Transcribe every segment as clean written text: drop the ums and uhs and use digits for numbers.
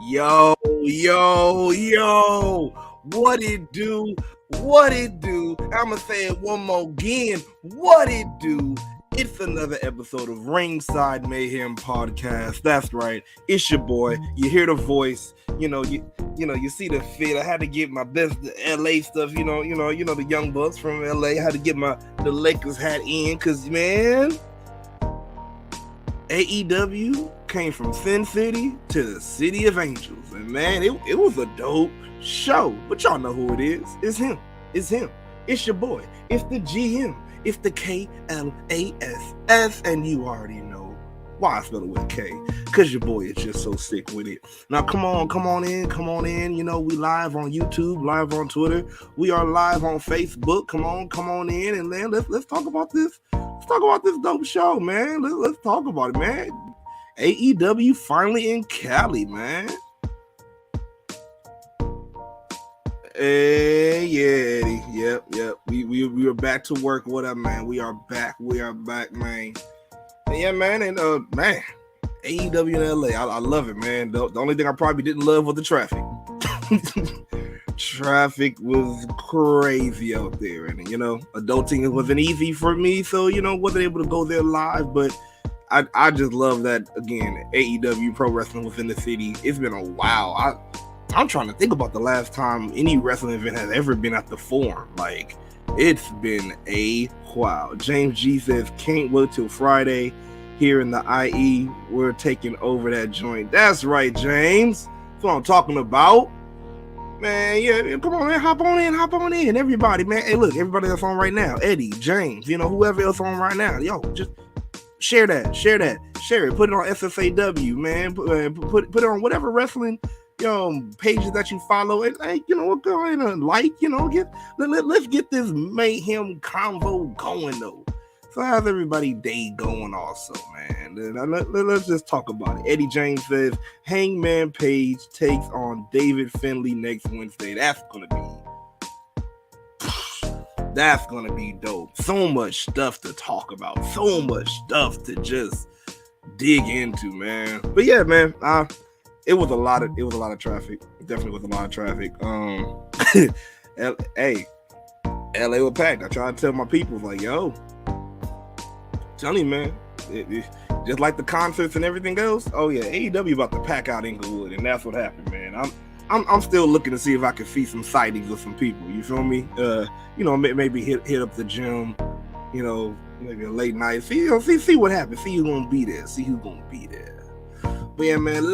Yo, yo, yo. What it do? What it do? I'ma say it one more again. What it do? It's another episode of Ringside Mayhem Podcast. That's right. It's your boy. You hear the voice. You see the fit. I had to get my best LA stuff. The young bucks from LA. I had to get the Lakers hat in, cause man, AEW came from Sin City to the City of Angels. And man, it was a dope show. But y'all know who it is. It's him. It's him. It's your boy. It's the GM. It's the KLASS. And you already know why I spell it with K. Because your boy is just so sick with it. Now, come on in. You know, we live on YouTube, live on Twitter. We are live on Facebook. Come on in. And then let's talk about this. Let's talk about this dope show, man. Let's talk about it, man. AEW finally in Cali, man. Hey, yeah, Eddie. Yep. We are back to work. What up, man? We are back, man. And yeah, man, and man, AEW in LA. I love it, man. The only thing I probably didn't love was the traffic. Traffic was crazy out there, and adulting wasn't easy for me, so wasn't able to go there live. But I just love that, again, AEW Pro Wrestling within the city. It's been a while. I'm trying to think about the last time any wrestling event has ever been at the Forum. Like, it's been a while. James G says, can't wait till Friday here in the IE. We're taking over that joint. That's right, James. That's what I'm talking about. Man, yeah, come on, man, hop on in, everybody, man. Hey, look, everybody that's on right now, Eddie, James, whoever else on right now, yo, just share it, put it on SSAW, man, put it on whatever wrestling, pages that you follow, and go ahead and let's get this mayhem convo going though. So how's everybody day going also, man? Let's just talk about it. Eddie James says, Hangman Page takes on David Finlay next Wednesday. That's gonna be dope. So much stuff to talk about. So much stuff to just dig into, man. But yeah, man, it was a lot of traffic. It definitely was a lot of traffic. Hey, LA was packed. I tried to tell my people, like, yo, tell you, man, it, just like the concerts and everything else. Oh yeah, AEW about to pack out Inglewood, and that's what happened, man. I'm still looking to see if I can see some sightings with some people. You feel me? Maybe hit up the gym. Maybe a late night. See what happens. See who's gonna be there. But yeah, man,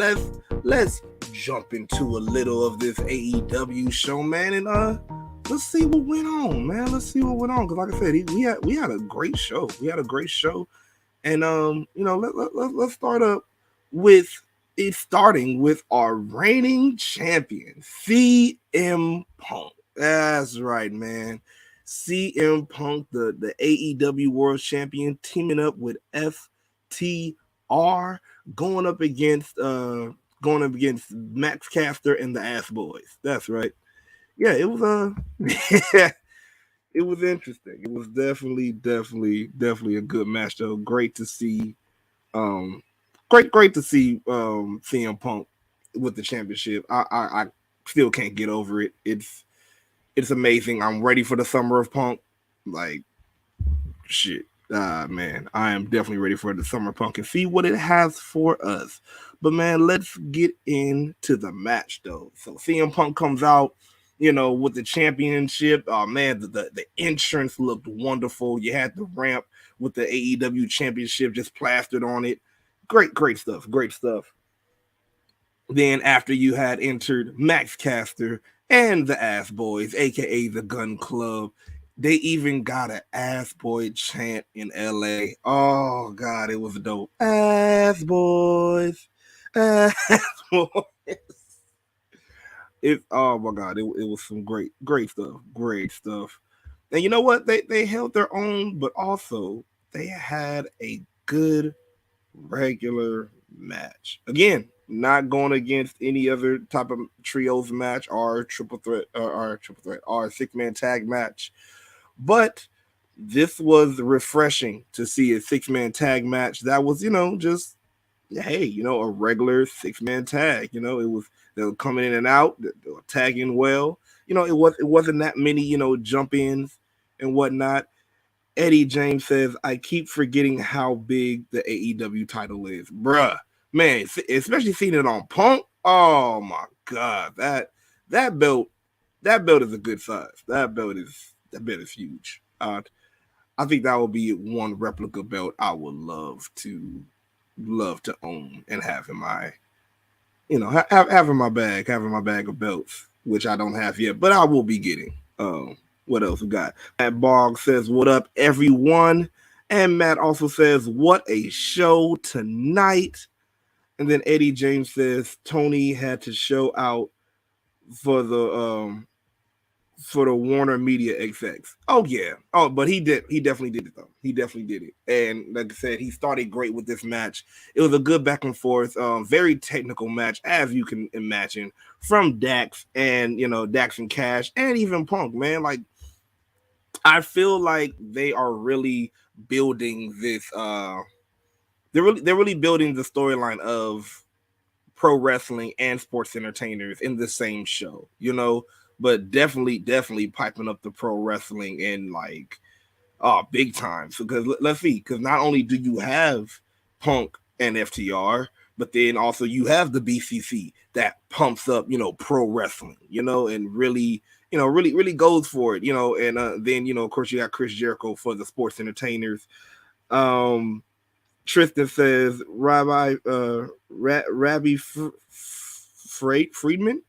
let's jump into a little of this AEW show, man, and let's see what went on, man. Because like I said, we had a great show. And let's start up with starting with our reigning champion, CM Punk. That's right, man. CM Punk, the AEW World Champion, teaming up with FTR, going up against Max Caster and the Ass Boys. That's right. Yeah, it was it was interesting. It was definitely a good match though. Great to see CM Punk with the championship. I still can't get over it. It's amazing. I'm ready for the summer of Punk. Like, shit. Man, I am definitely ready for the summer of Punk and see what it has for us. But man, let's get into the match though. So CM Punk comes out, with the championship. Oh man, the entrance looked wonderful. You had the ramp with the AEW championship just plastered on it. Great stuff. Then after you had entered Max Caster and the Ass Boys, aka the Gun Club, they even got an Ass Boy chant in LA. Oh God, it was dope. Ass Boys. Oh my God, it was some great stuff. And you know what? They held their own, but also they had a good regular match. Again, not going against any other type of trios match or triple threat or six-man tag match. But this was refreshing to see a six-man tag match that was, just hey, a regular 6-man tag. They were coming in and out, they were tagging well. It wasn't that many, jump ins and whatnot. Eddie James says, I keep forgetting how big the AEW title is. Bruh. Man, especially seeing it on Punk. Oh my God. That belt is a good size. That belt is huge. I think that would be one replica belt I would love to own and have in my having my bag of belts, which I don't have yet, but I will be getting. What else we got? Matt Bogg says, "What up, everyone?" And Matt also says, "What a show tonight." And then Eddie James says Tony had to show out for the Warner Media execs. Oh yeah. Oh, but he did. He definitely did it though. He definitely did it. And like I said, he started great with this match. It was a good back and forth, very technical match, as you can imagine, from Dax and Dax and Cash and even Punk. Man, like I feel like they are really building this. They're really building the storyline of pro wrestling and sports entertainers in the same show, but definitely piping up the pro wrestling and like big time. So because let's see, because not only do you have Punk and FTR, but then also you have the BCC that pumps up, pro wrestling, and really goes for it, and then of course you got Chris Jericho for the sports entertainers. Um, Tristan says Rabbi Friedman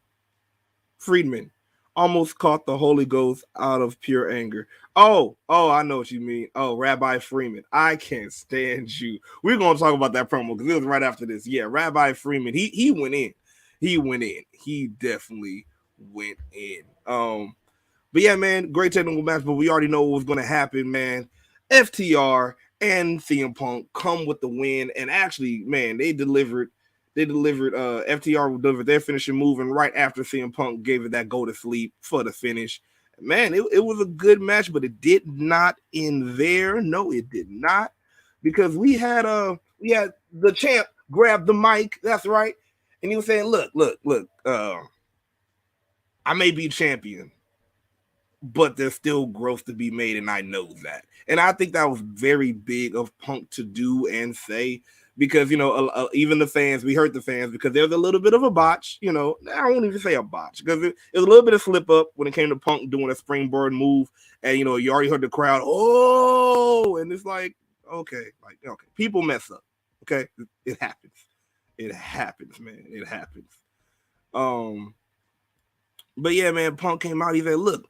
almost caught the Holy Ghost out of pure anger. Oh, I know what you mean. Oh, Rabbi Freeman. I can't stand you. We're gonna talk about that promo because it was right after this. Yeah, Rabbi Freeman. He went in. He went in. He definitely went in. But yeah, man, great technical match. But we already know what was gonna happen, man. FTR and CM Punk come with the win, and actually, man, they delivered. They delivered. FTR delivered their finishing move, and right after CM Punk gave it that go to sleep for the finish. Man, it was a good match, but it did not end there. No, it did not, because we had the champ grab the mic. That's right, and he was saying, "Look. I may be champion, but there's still growth to be made, and I know that." And I think that was very big of Punk to do and say, because even the fans, we hurt the fans because there's a little bit of a botch. I won't even say a botch because it was a little bit of slip up when it came to Punk doing a springboard move, and you already heard the crowd, oh, and it's like, okay, people mess up, okay, it happens, man, it happens. Um, but yeah, man, Punk came out. He said, "Look,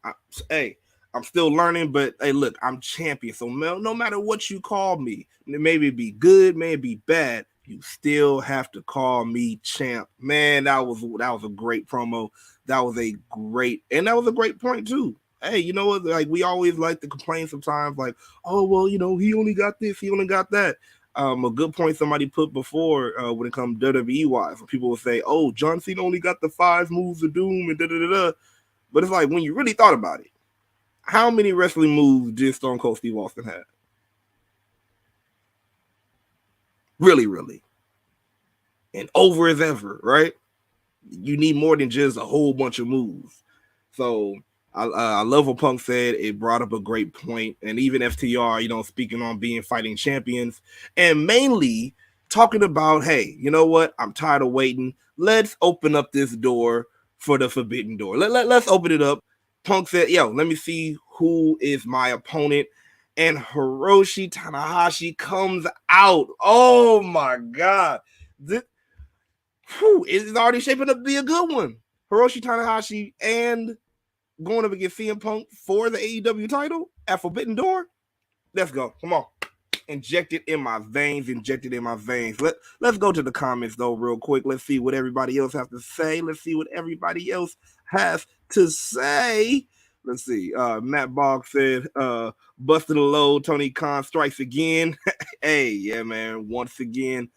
hey, I'm still learning, but hey, look, I'm champion. So no matter what you call me, maybe it be good, maybe it be bad, you still have to call me champ." Man, that was a great promo. That was a great point too. Hey, you know what? Like we always like to complain sometimes, like, oh well, he only got this, he only got that. A good point somebody put before when it comes to WWE wise, when people will say, "Oh, John Cena only got the 5 moves of doom and da da da da," but it's like when you really thought about it, how many wrestling moves did Stone Cold Steve Austin have? Really, really, and over as ever, right? You need more than just a whole bunch of moves. So I love what Punk said. It brought up a great point, and even FTR, speaking on being fighting champions, and mainly talking about, hey, you know what? I'm tired of waiting. Let's open up this door for the forbidden door. Let's open it up. Punk said, "Yo, let me see who is my opponent." And Hiroshi Tanahashi comes out. Oh my God. This, it's already shaping up to be a good one. Hiroshi Tanahashi and going up against CM Punk for the AEW title at Forbidden Door. Let's go. Come on. Inject it in my veins. Inject it in my veins. Let's go to the comments though, real quick. Let's see what everybody else has to say. Let's see what everybody else has to say. Let's see. Matt Bogg said, busting the load. Tony Khan strikes again. Hey, yeah, man. Once again.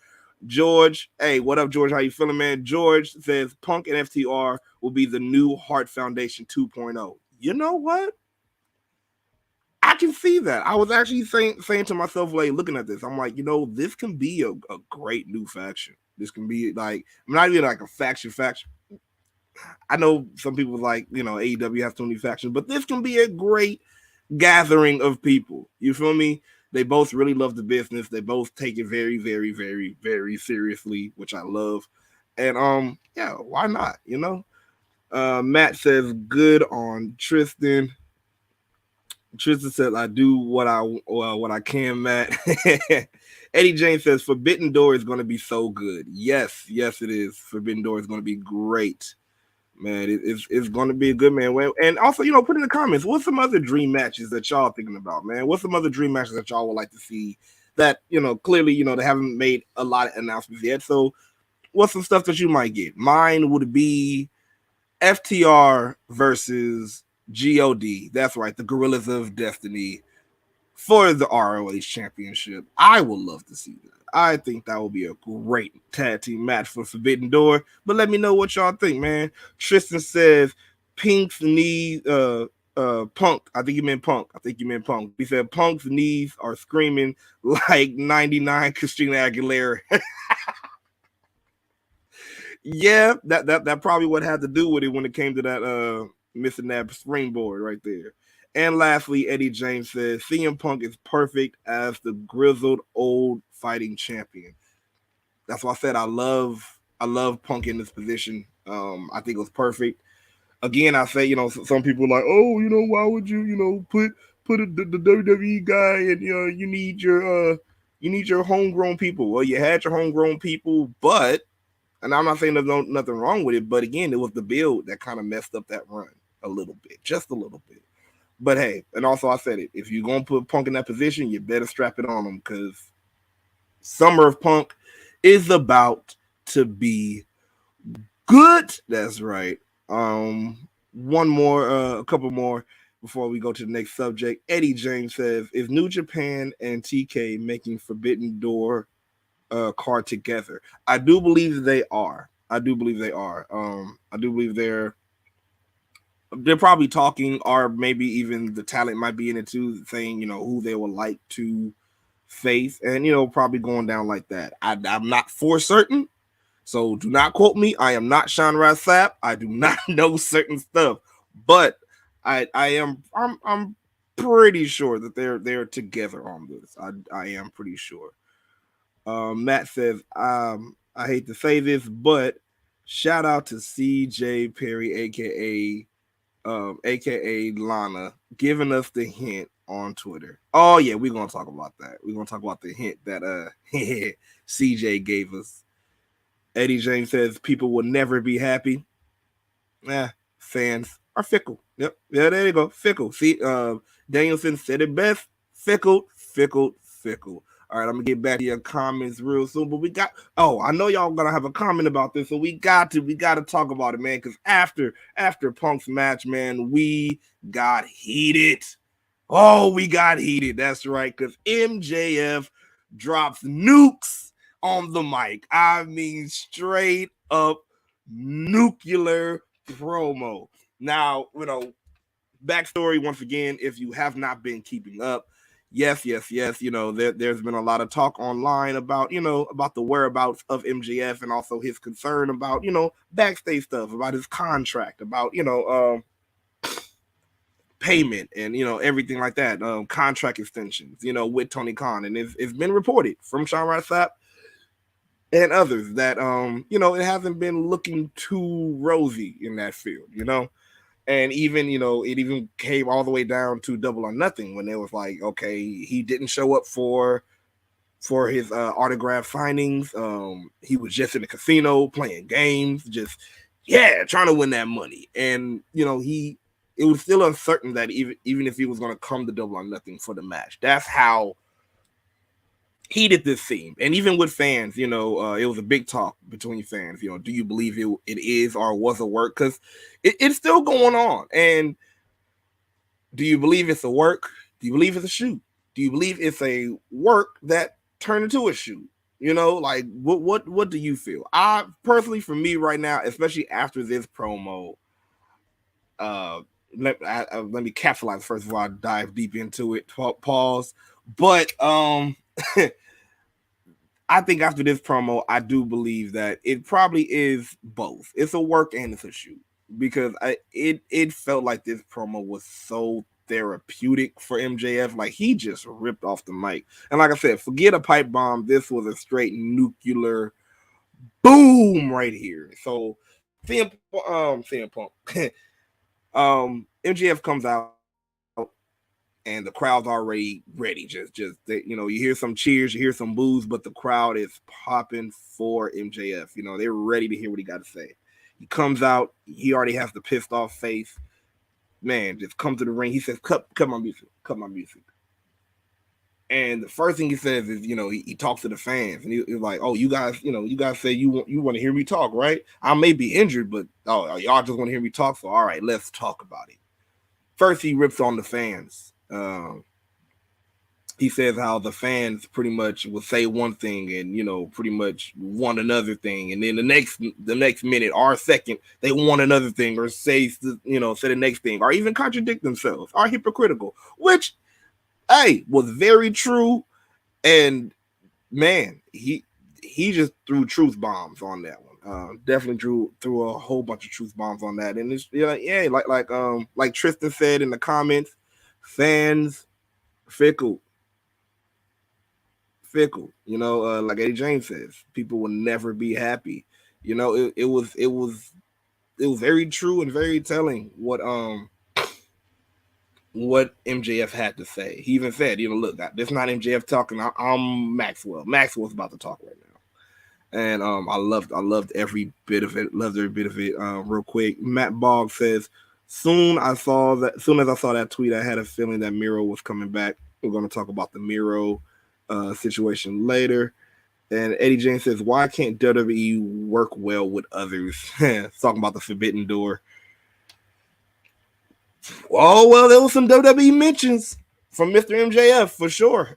George, hey, what up, George? How you feeling, man? George says Punk and FTR will be the new Heart Foundation 2.0. You know what? I can see that. I was actually saying to myself, like, looking at this, I'm like, this can be a great new faction. This can be like, not even like a faction. I know some people like, AEW has too many factions, but this can be a great gathering of people. You feel me? They both really love the business. They both take it very, very, very, very seriously, which I love. And yeah, why not? Matt says good on Tristan. Tristan said, "I do what I can, Matt." Eddie James says, "Forbidden Door is going to be so good." Yes, yes, it is. Forbidden Door is going to be great, man. It's going to be a good man. And also, put in the comments what's some other dream matches that y'all thinking about, man. What's some other dream matches that y'all would like to see? That clearly, they haven't made a lot of announcements yet. So, what's some stuff that you might get? Mine would be FTR versus God. That's right, the Gorillas of Destiny for the ROH Championship. I would love to see that. I think that would be a great tag team match for Forbidden Door. But let me know what y'all think, man. Tristan says Pink's knee, Punk. I think you meant Punk. He said Punk's knees are screaming like 99 Christina Aguilera. Yeah, that probably what had to do with it when it came to that missing that springboard right there. And lastly, Eddie James says CM Punk is perfect as the grizzled old fighting champion. That's why I said I love Punk in this position. I think it was perfect. Again, I say, some people are like, oh, why would you, put the WWE guy and you need your homegrown people. Well, you had your homegrown people, but and I'm not saying there's nothing wrong with it, but again, it was the build that kind of messed up that run a little bit, just a little bit. But hey, and also I said it, if you're gonna put Punk in that position, you better strap it on him because Summer of Punk is about to be good. That's right. A couple more before we go to the next subject. Eddie James says, "Is New Japan and TK making Forbidden Door card together?" I do believe they are. I do believe they're probably talking, or maybe even the talent might be in it too, saying who they would like to face, and probably going down like that. I'm not for certain, so do not quote me. I am not Sean Ross Sapp. I do not know certain stuff, but I'm pretty sure that they're together on this. I am pretty sure. Matt says, I hate to say this, but shout out to CJ Perry, aka Lana, giving us the hint on Twitter. Oh yeah, we're gonna talk about that. We're gonna talk about the hint that CJ gave us. Eddie James says people will never be happy. Fans are fickle. Yep. Yeah, there you go. Fickle. See, Danielson said it best. Fickle. All right, I'm gonna get back to your comments real soon. But I know y'all gonna have a comment about this, so we got to talk about it, man. Because after Punk's match, man, we got heated. Oh, we got heated. That's right, because MJF drops nukes on the mic. I mean, straight up nuclear promo. Now, backstory once again, if you have not been keeping up, yes, there's been a lot of talk online about about the whereabouts of MJF and also his concern about backstage stuff, about his contract, about payment and everything like that, contract extensions with Tony Khan. And it's been reported from Sean Ross Sapp and others that it hasn't been looking too rosy in that field, and even it even came all the way down to Double or Nothing when it was like, okay, he didn't show up for his autograph signings. He was just in the casino playing games, just trying to win that money. And it was still uncertain that even if he was going to come to Double or Nothing for the match. That's how heated this seemed. And even with fans, it was a big talk between fans. Do you believe it is or was a work? Because it's still going on. And do you believe it's a work? Do you believe it's a shoot? Do you believe it's a work that turned into a shoot? Like what do you feel? I personally, for me right now, especially after this promo, let me capitalize first before I dive deep into it. Pause. But I think after this promo, I do believe that it probably is both. It's a work and it's a shoot because it felt like this promo was so therapeutic for MJF. Like he just ripped off the mic, and like I said, forget a pipe bomb. This was a straight nuclear boom right here. So CM Punk, MJF comes out and the crowd's already ready. You hear some cheers, you hear some boos, but the crowd is popping for MJF. They're ready to hear what he got to say. He comes out, he already has the pissed off face. Man, just come to the ring. He says, "Cut my music, cut my music." And the first thing he says is, he talks to the fans, and he's like, "Oh, you guys say you want to hear me talk, right? I may be injured, but y'all just want to hear me talk. So all right, let's talk about it." First, he rips on the fans. He says how the fans pretty much will say one thing and pretty much want another thing, and then the next minute or second they want another thing or say the next thing or even contradict themselves, are hypocritical, which was very true. And man, he just threw truth bombs on that one. Definitely threw a whole bunch of truth bombs on that, and it's like Tristan said in the comments, fans fickle. Like Eddie James says, people will never be happy. It was very true and very telling what MJF had to say. He even said, look, this is not MJF talking. I'm Maxwell. Maxwell's about to talk right now. And I loved every bit of it. Real quick, Matt Bogg says, soon as I saw that tweet, I had a feeling that Miro was coming back. We're going to talk about the Miro situation later. And Eddie James says, why can't WWE work well with others? Talking about the Forbidden Door. Oh, well, there was some WWE mentions from Mr. MJF for sure.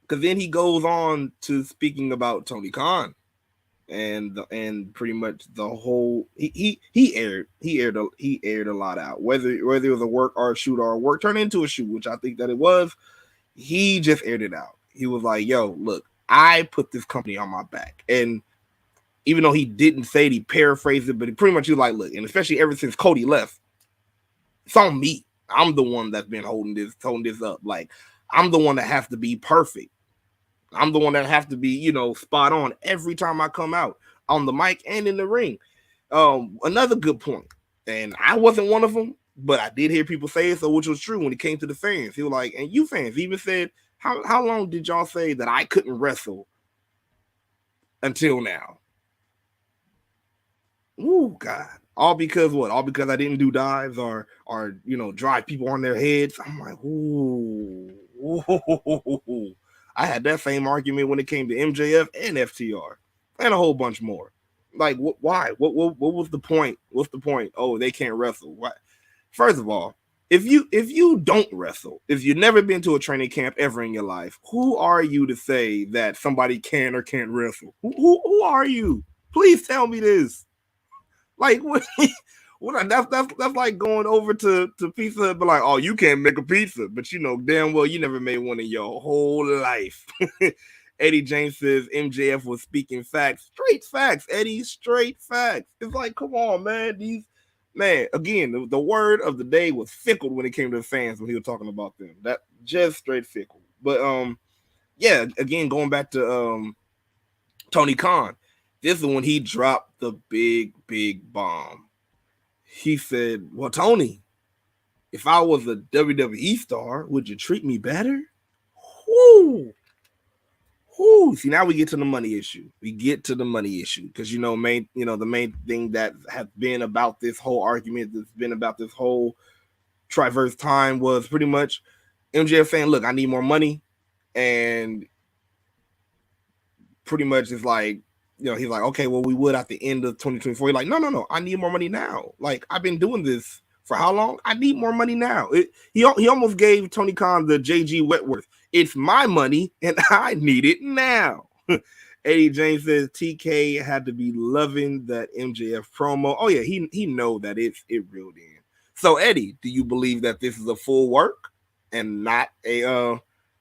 Because then he goes on to speaking about Tony Khan and pretty much the whole he aired a lot out, whether it was a work or a shoot or a work turned into a shoot, which I think that it was. He just aired it out. He was like, yo, look, I put this company on my back. And even though he didn't say it, he paraphrased it, but he pretty much was like, look, and especially ever since Cody left, it's on me. I'm the one that's been holding this up. Like, I'm the one that has to be perfect. I'm the one that has to be, spot on every time I come out on the mic and in the ring. Another good point, and I wasn't one of them, but I did hear people say it, so which was true when it came to the fans. He was like, and you fans even said, how long did y'all say that I couldn't wrestle until now? Ooh, God. All because what? All because I didn't do dives or drive people on their heads. I'm like, ooh. I had that same argument when it came to MJF and FTR and a whole bunch more. Like, why? What was the point? What's the point? Oh, they can't wrestle. What? First of all, if you don't wrestle, if you've never been to a training camp ever in your life, who are you to say that somebody can or can't wrestle? Who are you? Please tell me this. Like, what? That's like going over to Pizza Hut, but like, oh, you can't make a pizza, but damn well you never made one in your whole life. Eddie James says MJF was speaking facts, straight facts. Eddie, straight facts. It's like, come on, man. Again, the word of the day was fickle when it came to the fans when he was talking about them. That just straight fickle. But yeah, again, going back to Tony Khan, this is when he dropped the big bomb. He said, well, Tony, if I was a WWE star, would you treat me better? Whoo. See, now we get to the money issue. Because the main thing that has been about this whole argument, that's been about this whole Triverse time, was pretty much MJF saying, look, I need more money. And pretty much it's like, he's like, okay, well, we would at the end of 2024. He's like, no, I need more money now. Like, I've been doing this for how long? I need more money now. He almost gave Tony Khan the JG Wentworth. It's my money, and I need it now. Eddie James says TK had to be loving that MJF promo. Oh yeah, he know that it reeled in. So Eddie, do you believe that this is a full work and not a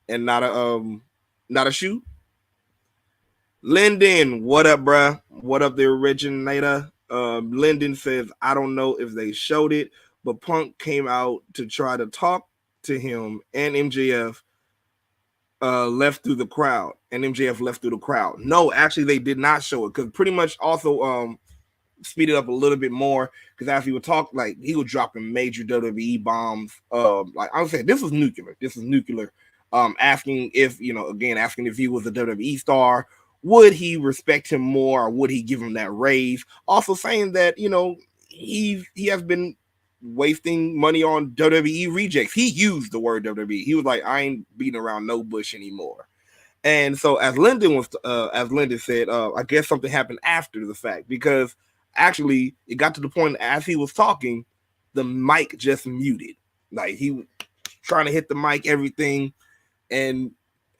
not a shoot? Lyndon, what up, bruh? What up, the originator? Lyndon says, I don't know if they showed it, but Punk came out to try to talk to him, and MJF left through the crowd. And MJF left through the crowd. No, actually, they did not show it because pretty much also speed it up a little bit more because as he would talk, like he was dropping major WWE bombs. Like I was saying, this was nuclear. This is nuclear. Asking if asking if he was a WWE star, would he respect him more, or would he give him that raise? Also saying that he has been wasting money on WWE rejects. He used the word WWE. He was like, I ain't beating around no bush anymore. And so as Lyndon said, I guess something happened after the fact because actually it got to the point as he was talking, the mic just muted. Like he was trying to hit the mic, everything, and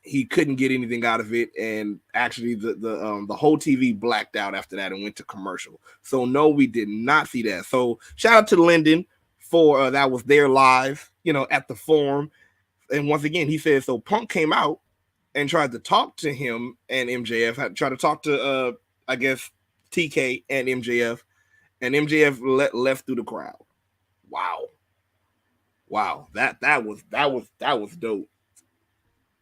he couldn't get anything out of it. And actually the whole TV blacked out after that and went to commercial. So no, we did not see that. So shout out to Lyndon for that was there live, at the forum. And once again, he said, so Punk came out and tried to talk to him and MJF, had tried to talk to I guess TK and MJF left through the crowd. Wow. That was dope.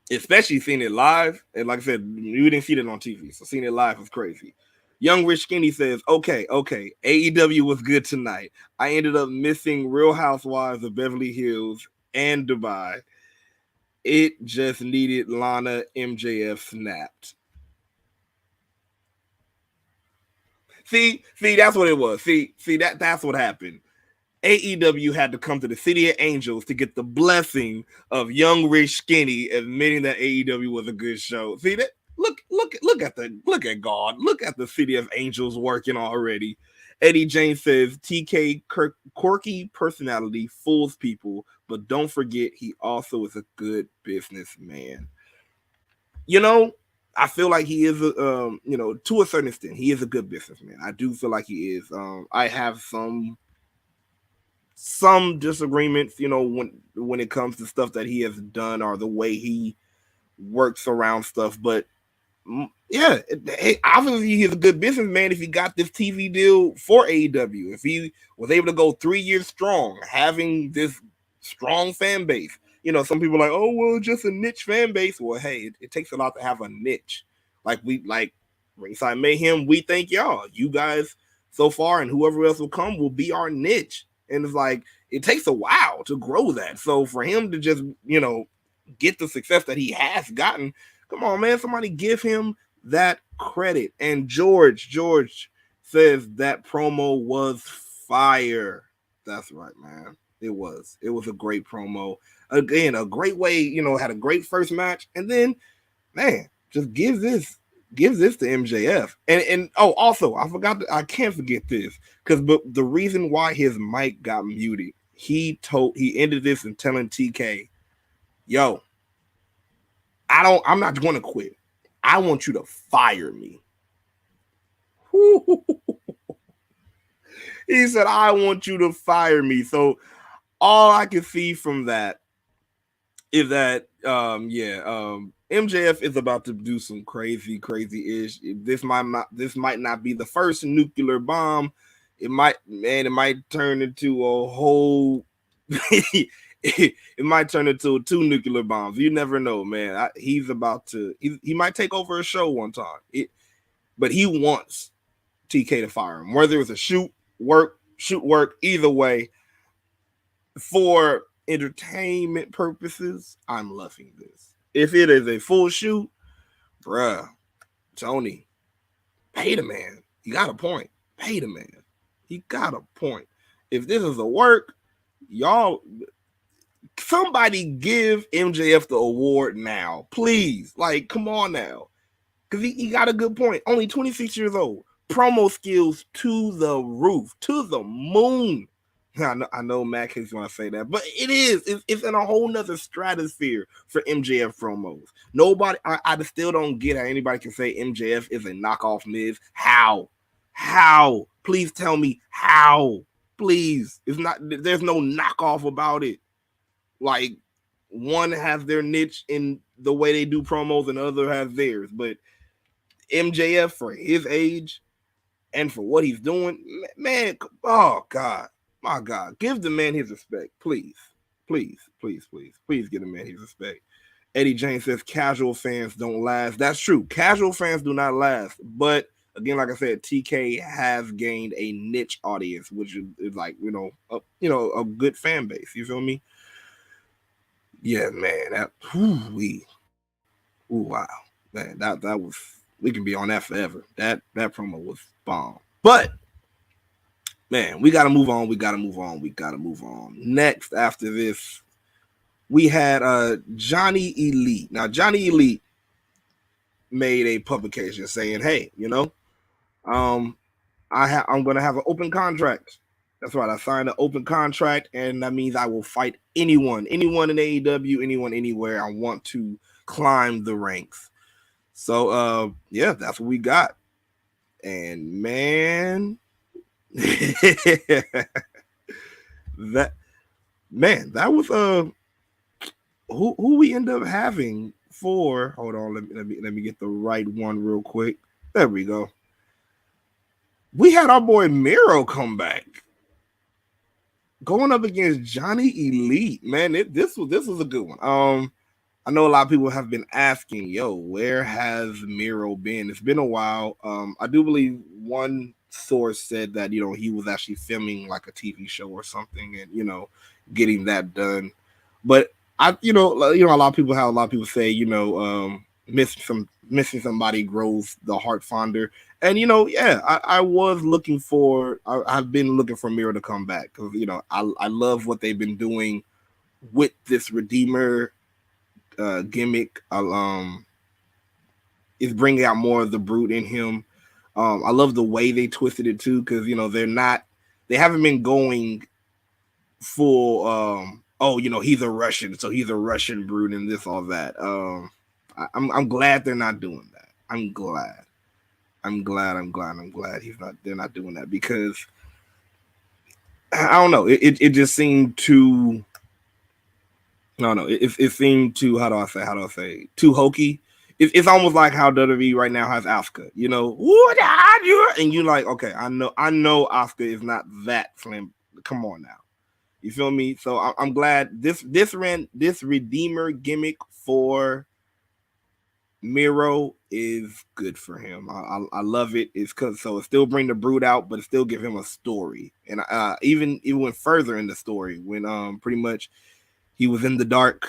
Especially seeing it live. And like I said, we didn't see it on TV, so seeing it live was crazy. Young Rich Skinny says, okay. AEW was good tonight. I ended up missing Real Housewives of Beverly Hills and Dubai. It just needed Lana MJF snapped. See, that's what it was. See, that's what happened. AEW had to come to the City of Angels to get the blessing of Young Rich Skinny admitting that AEW was a good show. See that? Look at God. Look at the City of Angels working already. Eddie James says TK quirky personality fools people, but don't forget he also is a good businessman. I feel like he is to a certain extent, he is a good businessman. I do feel like he is. I have some disagreements, when it comes to stuff that he has done or the way he works around stuff. But yeah, obviously he's a good businessman if he got this TV deal for AEW. If he was able to go 3 years strong, having this strong fan base. Some people are like, oh, well, just a niche fan base. Well, hey, it takes a lot to have a niche. Like Ringside Mayhem, we thank y'all. You guys so far and whoever else will come will be our niche. And it's like, it takes a while to grow that. So for him to just, get the success that he has gotten, come on, man, somebody give him that credit. And George says that promo was fire. That's right, man. It was a great promo. Again, a great way, had a great first match. And then, man, just give this to MJF. And also, I can't forget this, because the reason why his mic got muted, he ended this in telling TK, yo, I'm not going to quit. I want you to fire me. He said, I want you to fire me. So all I can see from that is that MJF is about to do some crazy ish. This might not be the first nuclear bomb. It might turn into a whole it might turn into 2 nuclear bombs. You never know, man. He's about to he might take over a show one time. But he wants TK to fire him, whether it's a shoot work, either way. For entertainment purposes, I'm loving this. If it is a full shoot, bruh, Tony, pay the man. He got a point. Pay the man. He got a point. If this is a work, y'all, somebody give MJF the award now, please. Like, come on now, because he got a good point. Only 26 years old. Promo skills to the roof, to the moon. I know Matt Case want to say that, but it is. It's in a whole nother stratosphere for MJF promos. Nobody, I still don't get how anybody can say MJF is a knockoff Miz. How? How? Please tell me how. Please. It's not. There's no knockoff about it. Like one has their niche in the way they do promos, and the other has theirs. But MJF for his age and for what he's doing, man. Oh God, my God, give the man his respect, please, please, please, please, please, give the man his respect. Eddie James says casual fans don't last. That's true. Casual fans do not last. But again, like I said, TK has gained a niche audience, which is like a good fan base. You feel me? Yeah, man. That wow, man. That was, we can be on that forever. That promo was bomb. But man, we got to move on. We got to move on. We got to move on. Next, after this, we had Johnny Elite. Now, Johnny Elite made a publication saying, "Hey, I'm going to have an open contract. That's right. I signed an open contract, and that means I will fight anyone in AEW, anyone, anywhere. I want to climb the ranks." So, yeah, that's what we got. And man, that was who we end up having for. Hold on, let me get the right one real quick. There we go. We had our boy Miro come back, going up against Johnny Elite. Man, this was a good one. I know a lot of people have been asking, yo, where has Miro been? It's been a while. I do believe one source said that, he was actually filming like a TV show or something and, getting that done. But a lot of people say, missing somebody grows the heart fonder. And, I was looking I've been looking for Miro to come back because, I love what they've been doing with this Redeemer gimmick. Is bringing out more of the brute in him. I love the way they twisted it too, because they haven't been going full he's a Russian, so he's a Russian brute and this, all that. I'm glad they're not doing that. I'm glad they're not doing that, because I don't know, it just seemed too, no, it seemed too, how do I say, too hokey. It's almost like how WWE right now has Asuka, and you're like, okay, I know Asuka is not that slim. Come on now, you feel me? So I'm glad this Redeemer gimmick for Miro is good for him. I love it. It's because it still bring the brute out, but it still give him a story, and even went further in the story when pretty much he was in the dark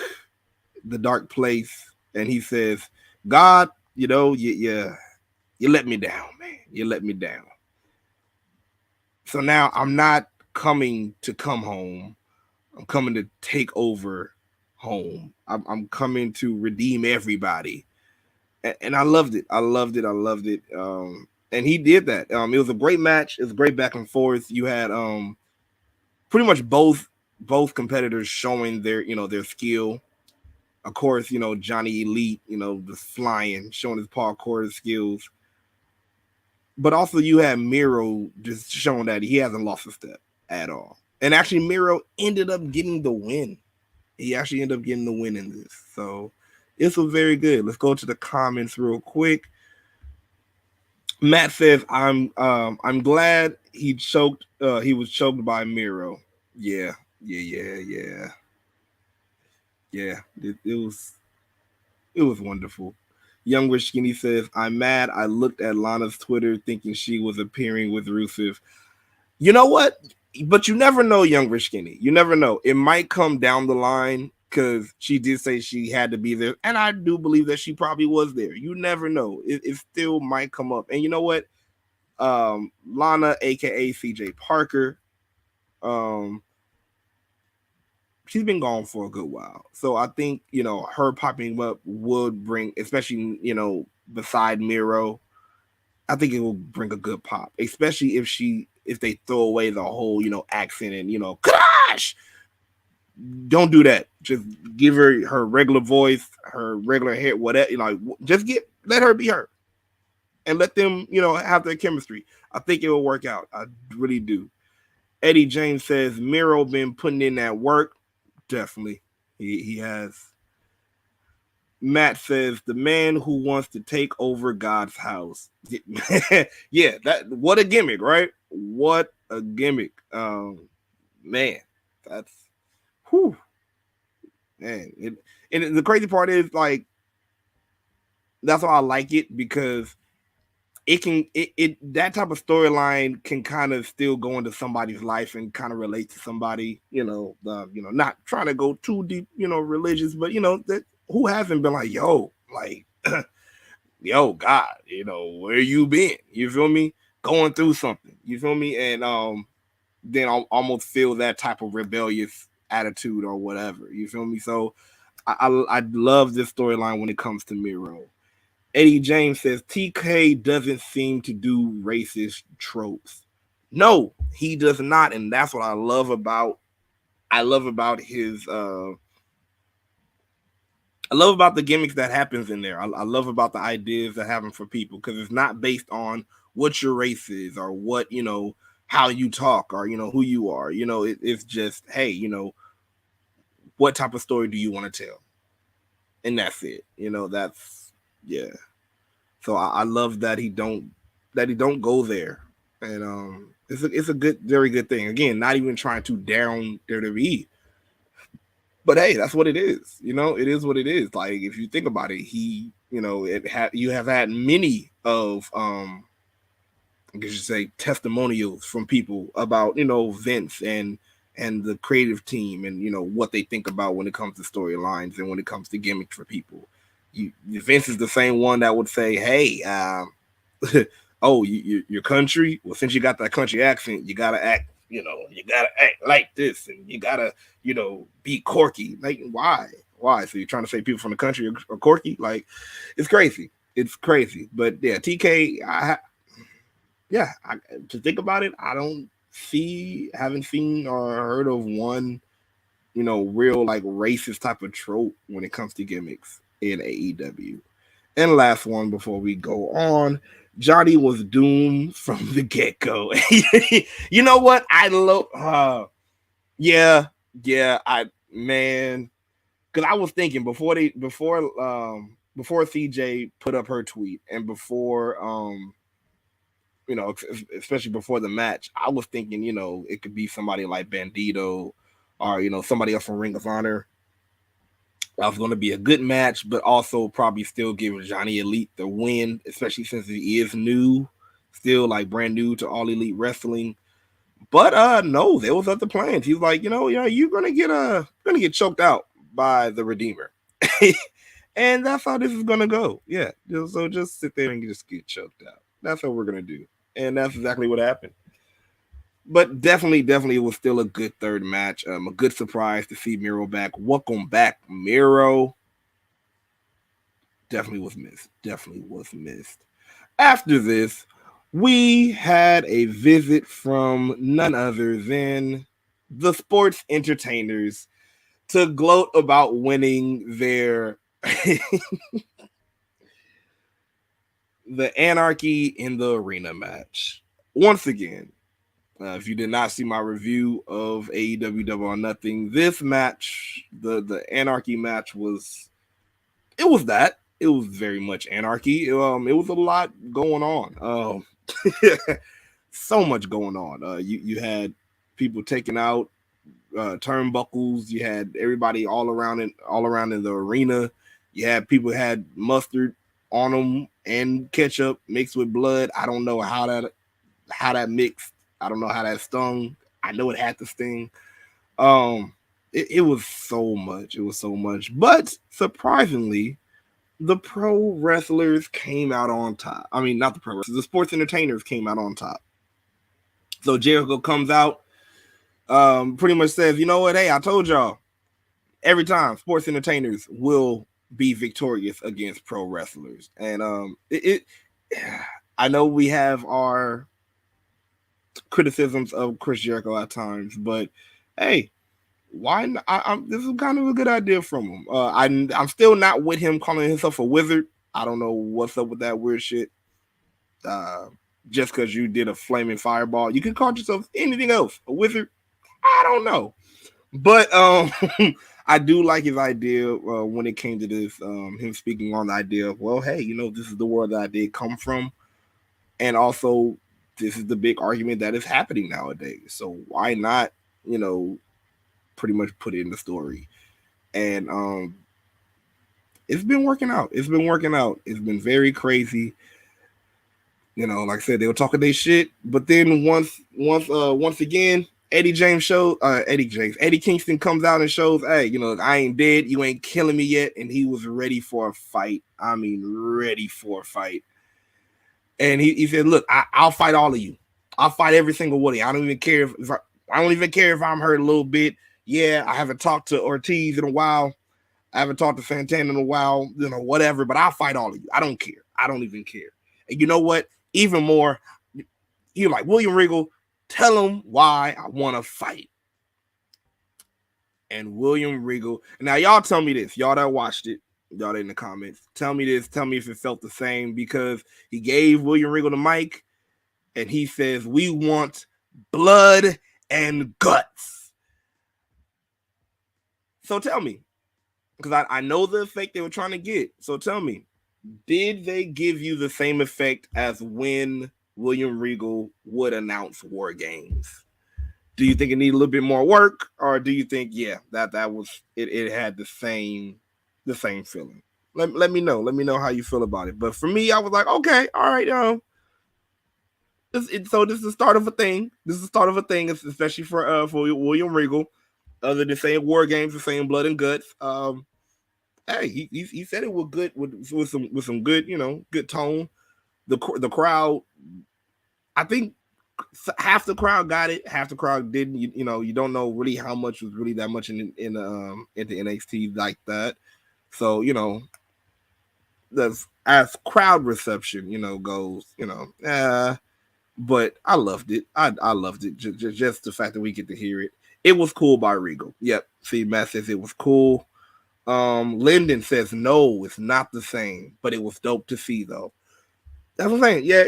place, and he says, God, you let me down, man. You let me down. So now I'm not coming to come home. I'm coming to take over home. I'm coming to redeem everybody. And I loved it. And he did that. It was a great match. It was a great back and forth. You had pretty much both competitors showing their skill. Of course, Johnny Elite, just flying, showing his parkour skills. But also you had Miro just showing that he hasn't lost a step at all. And actually Miro ended up getting the win. He actually ended up getting the win in this. So this was very good. Let's go to the comments real quick. Matt says, I'm glad he was choked by Miro. Yeah. It was wonderful. Young Rich Skinny says, I'm mad I looked at Lana's Twitter thinking she was appearing with Rusev. You know what? But you never know, Young Rich Skinny. You never know. It might come down the line, because she did say she had to be there. And I do believe that she probably was there. You never know. It still might come up. And you know what? Lana, a.k.a. CJ Parker, she's been gone for a good while. So I think, her popping up would bring, especially, beside Miro, I think it will bring a good pop, especially if she if they throw away the whole, accent and, gosh, don't do that. Just give her regular voice, her regular hair, whatever. Just let her be her, and let them, have their chemistry. I think it will work out. I really do. Eddie James says Miro been putting in that work. Definitely, he has. Matt says the man who wants to take over God's house. Yeah, what a gimmick, right? What a gimmick. Man, that's whew. Man, and the crazy part is like that's why I like it, because that type of storyline can kind of still go into somebody's life and kind of relate to somebody, not trying to go too deep, religious, but that who hasn't been like, yo, like, yo, God, where you been? You feel me? Going through something, you feel me? And then I'll almost feel that type of rebellious attitude or whatever, you feel me? So I love this storyline when it comes to Miro. Eddie James says TK doesn't seem to do racist tropes. No, he does not, and that's what I love about his I love about the gimmicks that happens in there. I love about the ideas that happen for people, because it's not based on what your race is or what, how you talk or, who you are. It's just, hey, what type of story do you want to tell? And that's it. That's, yeah. So I love that he don't go there. And it's a good, very good thing. Again, not even trying to down WWE. But hey, that's what it is. It is what it is. Like, if you think about it, you have had many of I guess you say testimonials from people about, Vince and the creative team, and what they think about when it comes to storylines and when it comes to gimmicks for people. Vince is the same one that would say, hey, oh, your country, well, since you got that country accent, you gotta act like this, and you gotta be quirky. Like, why? So you're trying to say people from the country are quirky? Like, it's crazy. But yeah, TK, to think about it, I haven't seen or heard of one, real like racist type of trope when it comes to gimmicks in AEW. And last one before we go on, Johnny was doomed from the get-go. You know what? I love yeah, because I was thinking before CJ put up her tweet, and before especially before the match, I was thinking, it could be somebody like Bandito or, somebody else from Ring of Honor. That was going to be a good match, but also probably still give Johnny Elite the win, especially since he is new, still like brand new to All Elite Wrestling. But no, there was other plans. He's like, you're gonna get choked out by the Redeemer. And that's how this is gonna go. Yeah. So just sit there and just get choked out. That's what we're gonna do. And that's exactly what happened. But definitely, it was still a good third match. A good surprise to see Miro back. Welcome back, Miro. Definitely was missed. After this, we had a visit from none other than the sports entertainers to gloat about winning their the Anarchy in the Arena match. Once again, if you did not see my review of AEW Double or Nothing, this match, the Anarchy match, was that. It was very much anarchy. It was a lot going on. So much going on. You had people taking out turnbuckles. You had everybody all around in the arena. You had people had mustard on them and ketchup mixed with blood. I don't know how that mixed. I don't know how that stung. I know it had to sting. It was so much. It was so much. But surprisingly, the pro wrestlers came out on top. I mean, not the pro wrestlers. The sports entertainers came out on top. So Jericho comes out, pretty much says, you know what? Hey, I told y'all, every time sports entertainers will be victorious against pro wrestlers. And I know we have our criticisms of Chris Jericho at times, but hey, why not? This is kind of a good idea from him. I'm still not with him calling himself a wizard. I don't know what's up with that weird shit. Uh, just because you did a flaming fireball, you can call yourself anything else, a wizard. I don't know, but I do like his idea when it came to this. Him speaking on the idea of, well, hey, this is the world that I did come from, and also this is the big argument that is happening nowadays. So why not, pretty much put it in the story? And it's been working out. It's been working out. It's been very crazy. Like I said, they were talking their shit, but then once again, Eddie Kingston comes out and shows, hey, I ain't dead. You ain't killing me yet. And he was ready for a fight. I mean, ready for a fight. And he said, look, I'll fight all of you. I'll fight every single one of you. I don't even care I don't even care if I'm hurt a little bit. Yeah, I haven't talked to Ortiz in a while. I haven't talked to Santana in a while, whatever, but I'll fight all of you. I don't care. I don't even care. And you know what? Even more, you're like, William Regal, tell him why I want to fight. And William Regal, now y'all tell me this, y'all that watched it, y'all in the comments, tell me this, tell me if it felt the same, because he gave William Regal the mic and he says, we want blood and guts. So tell me, because I know the effect they were trying to get. So tell me, did they give you the same effect as when William Regal would announce War Games? Do you think it needed a little bit more work, or do you think, yeah, that was it? It had the same feeling. Let me know. Let me know how you feel about it. But for me, I was like, okay, all right, so this is the start of a thing. This is the start of a thing, especially for William Regal. Other than saying War Games and saying blood and guts, hey, he said it with good with some good good tone. The crowd, I think half the crowd got it, half the crowd didn't. You don't know really how much was really that much into NXT like that. So that's as crowd reception goes. But I loved it. I loved it. Just the fact that we get to hear it. It was cool by Regal. Yep. See, Matt says it was cool. Lyndon says no, it's not the same, but it was dope to see though. That's what I'm saying. Yeah,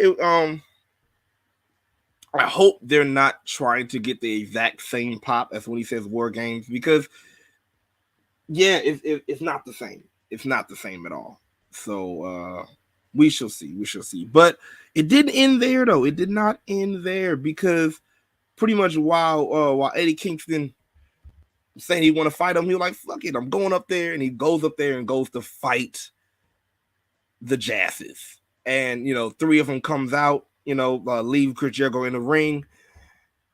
I hope they're not trying to get the exact same pop as when he says War Games, because yeah, it's not the same. It's not the same at all. So we shall see. We shall see. But it didn't end there though. It did not end there, because pretty much while Eddie Kingston saying he want to fight him, he was like, fuck it, I'm going up there. And he goes up there and goes to fight the Jazzes. And, three of them comes out, leave Chris Jericho in the ring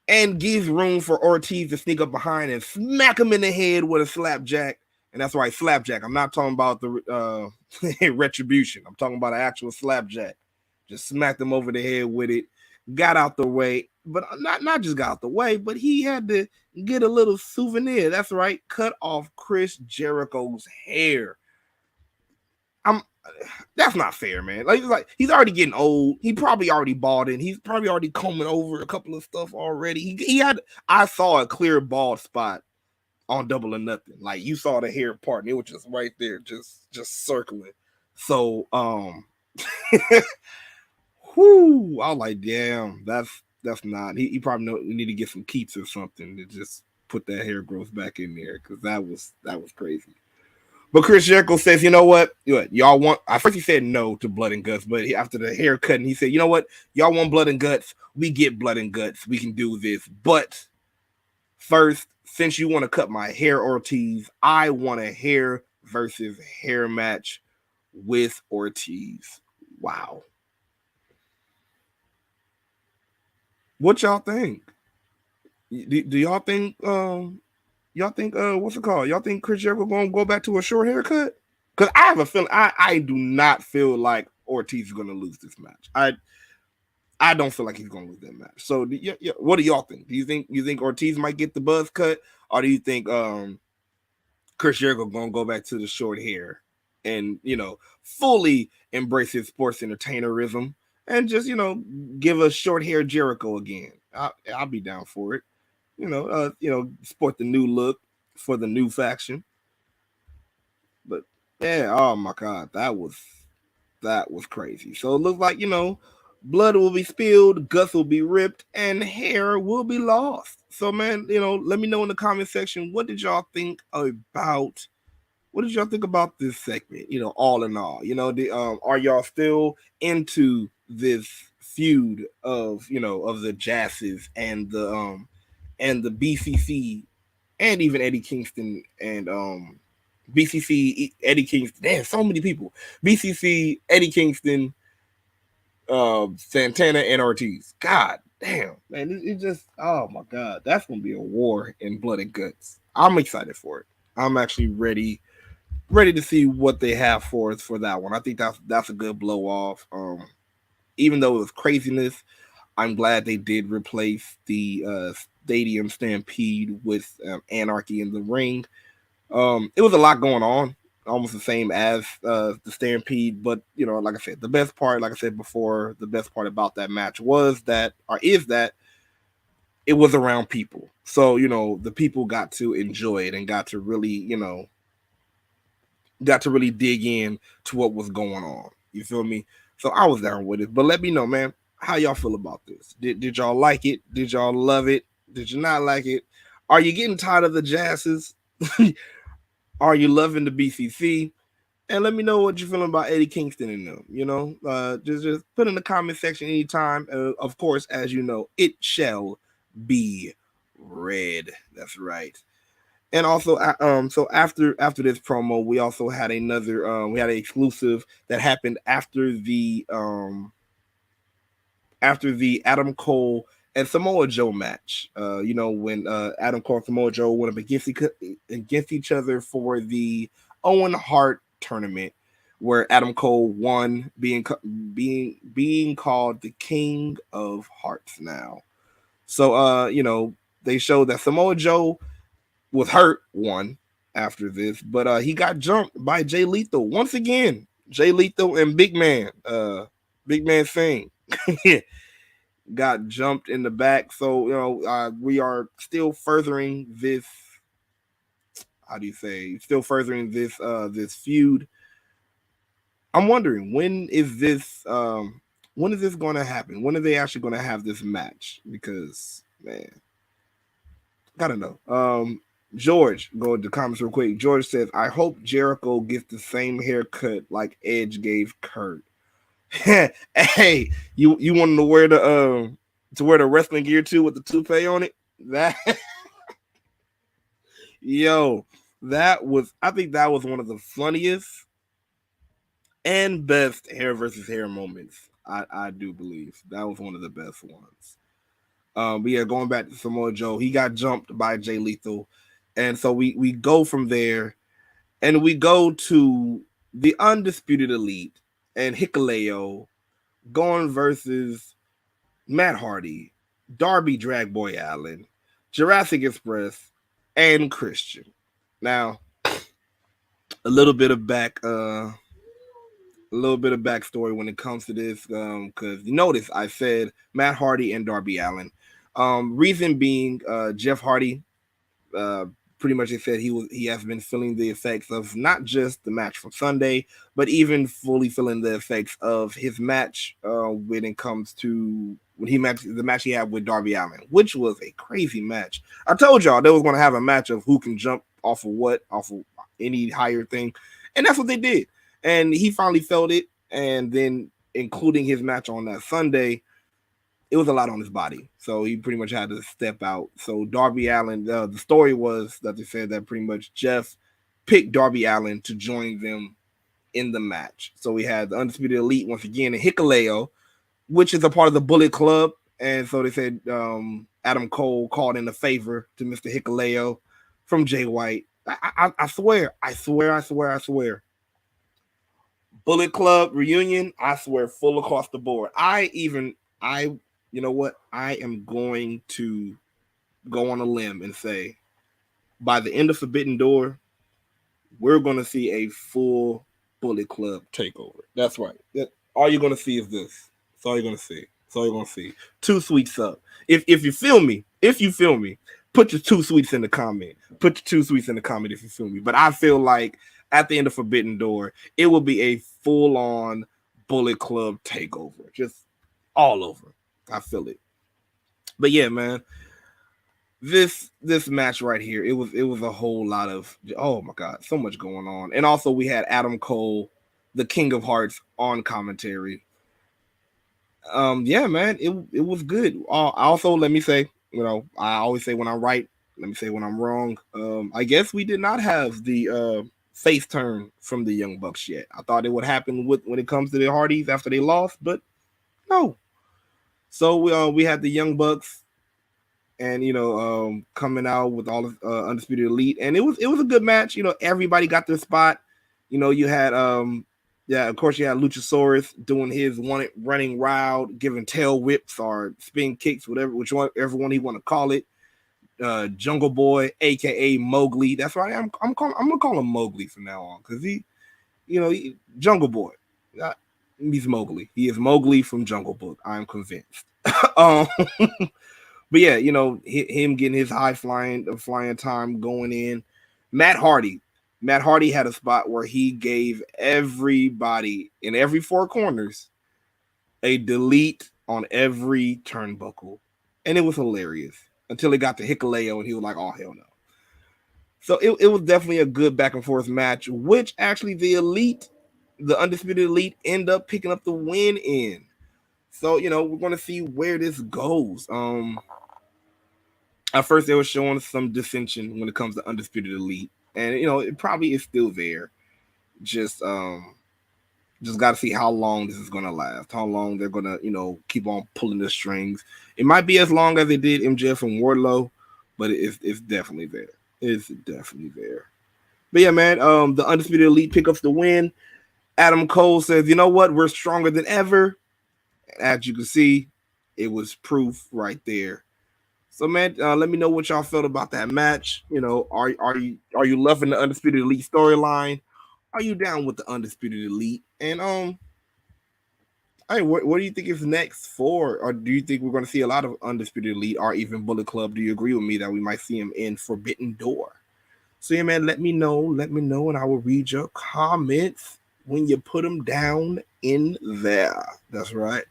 and gives room for Ortiz to sneak up behind and smack him in the head with a slapjack. And that's right, slapjack. I'm not talking about the retribution. I'm talking about an actual slapjack. Just smacked him over the head with it, got out the way. But not just got out the way, but he had to get a little souvenir. That's right, cut off Chris Jericho's hair. That's not fair, man. Like he's already getting old. He probably already bald in. He's probably already combing over a couple of stuff already. He had. I saw a clear bald spot on Double or Nothing. Like you saw the hair part, and it was just right there, just circling. So whoo, I was like, damn, that's not. He probably need to get some Keats or something to just put that hair growth back in there, because that was crazy. But Chris Jericho says, you know what? Y'all want. At first he said no to blood and guts, but after the haircut, he said, you know what? Y'all want blood and guts? We get blood and guts. We can do this. But first, since you want to cut my hair, Ortiz, I want a hair versus hair match with Ortiz. Wow. What y'all think? Do y'all think what's it called? Y'all think Chris Jericho gonna go back to a short haircut? Because I have a feeling I do not feel like Ortiz is gonna lose this match. I don't feel like he's gonna lose that match. So what do y'all think? Do you think Ortiz might get the buzz cut, or do you think Chris Jericho gonna go back to the short hair and fully embrace his sports entertainerism and just give us short hair Jericho again? I'll be down for it. Sport the new look for the new faction. But yeah, oh my god, that was crazy. So it looks like blood will be spilled, guts will be ripped, and hair will be lost. So man, let me know in the comment section what did y'all think about this segment? All in all, are y'all still into this feud of the Jazzes and the BCC and even Eddie Kingston and BCC Eddie Kingston? Damn, so many people. BCC Eddie Kingston, Santana and Ortiz. God damn, man, it just oh my god, that's gonna be a war in blood and guts. I'm excited for it. I'm actually ready to see what they have for us for that one. I think that's a good blow off. Even though it was craziness, I'm glad they did replace the Stadium Stampede with Anarchy in the ring. It was a lot going on, almost the same as the Stampede, but like I said, the best part, like I said before, the best part about that match is that it was around people. So the people got to enjoy it and got to really dig in to what was going on. You feel me? So I was down with it. But let me know, man, how y'all feel about this? Did y'all like it? Did y'all love it? Did you not like it? Are you getting tired of the Jazzes? Are you loving the BCC? And let me know what you're feeling about Eddie Kingston and them. Just put in the comment section anytime. Of course, as you know, it shall be read. That's right. And also, so after this promo, we also had we had an exclusive that happened after the Adam Cole and Samoa Joe match. When Adam Cole and Samoa Joe went up against each other for the Owen Hart tournament, where Adam Cole won, being called the King of Hearts now. So they showed that Samoa Joe was hurt one after this, but he got jumped by Jay Lethal once again. Jay Lethal and Big Man Singh got jumped in the back. So we are still furthering this. How do you say? Still furthering this feud. I'm wondering when is this going to happen? When are they actually going to have this match? Because man, gotta know. George, go to the comments real quick. George says, "I hope Jericho gets the same haircut like Edge gave Kurt." Hey, you want to wear the wrestling gear too with the toupee on it? That yo, I think that was one of the funniest and best hair versus hair moments. I do believe that was one of the best ones. But yeah, going back to Samoa Joe, he got jumped by Jay Lethal, and so we go from there, and we go to the Undisputed Elite and Hikuleo going versus Matt Hardy, Darby Dragboy Allen, Jurassic Express, and Christian. Now, a little bit of backstory when it comes to this, because you notice I said Matt Hardy and Darby Allen. Reason being, Jeff Hardy, uh, pretty much said he has been feeling the effects of not just the match from Sunday, but even fully feeling the effects of his match when it comes to the match he had with Darby Allin, which was a crazy match. I told y'all they was going to have a match of who can jump off of any higher thing, and that's what they did. And he finally felt it, and then including his match on that Sunday, it was a lot on his body, so he pretty much had to step out. So Darby Allin, the story was that they said that pretty much Jeff picked Darby Allin to join them in the match. So we had the Undisputed Elite once again, and Hikuleo, which is a part of the Bullet Club. And so they said Adam Cole called in a favor to Mr. Hikuleo from Jay White. I swear. Bullet Club reunion, I swear, full across the board. You know what? I am going to go on a limb and say, by the end of Forbidden Door, we're going to see a full Bullet Club takeover. That's right. All you're going to see is this. That's all you're going to see. So you're gonna see two sweets up. If you feel me, put your two sweets in the comment. Put your two sweets in the comment if you feel me. But I feel like at the end of Forbidden Door, it will be a full on Bullet Club takeover, just all over. I feel it. But yeah, man, this match right here, it was a whole lot of, oh my god, so much going on. And also we had Adam Cole, the King of Hearts, on commentary. Yeah, man, it was good. Also, let me say, I always say when I'm right, let me say when I'm wrong. I guess we did not have the face turn from the Young Bucks yet. I thought it would happen when it comes to the Hardys after they lost, but no. So we had the Young Bucks, and coming out with all the Undisputed Elite, and it was a good match. Everybody got their spot. You had yeah, of course you had Luchasaurus doing his running wild, giving tail whips or spin kicks, whichever one he want to call it. Jungle Boy, aka Mowgli. That's right. I'm gonna call him Mowgli from now on, because Jungle Boy. He's Mowgli. He is Mowgli from Jungle Book. I'm convinced. um, but yeah, him getting his high flying time going in. Matt Hardy. Matt Hardy had a spot where he gave everybody in every four corners a delete on every turnbuckle. And it was hilarious until it got to Hikuleo and he was like, oh, hell no. So it was definitely a good back and forth match, which actually the Undisputed Elite, end up picking up the win in. So, we're going to see where this goes. At first, they were showing some dissension when it comes to Undisputed Elite. And, it probably is still there. Just got to see how long this is going to last. How long they're going to, keep on pulling the strings. It might be as long as they did MJF and Wardlow, but it's definitely there. It's definitely there. But yeah, man, the Undisputed Elite pick up the win. Adam Cole says, you know what? We're stronger than ever. As you can see, it was proof right there. So, man, let me know what y'all felt about that match. Are you loving the Undisputed Elite storyline? Are you down with the Undisputed Elite? And hey, what do you think is next for? Or do you think we're going to see a lot of Undisputed Elite or even Bullet Club? Do you agree with me that we might see him in Forbidden Door? So yeah, man, let me know, and I will read your comments when you put them down in there. That's right.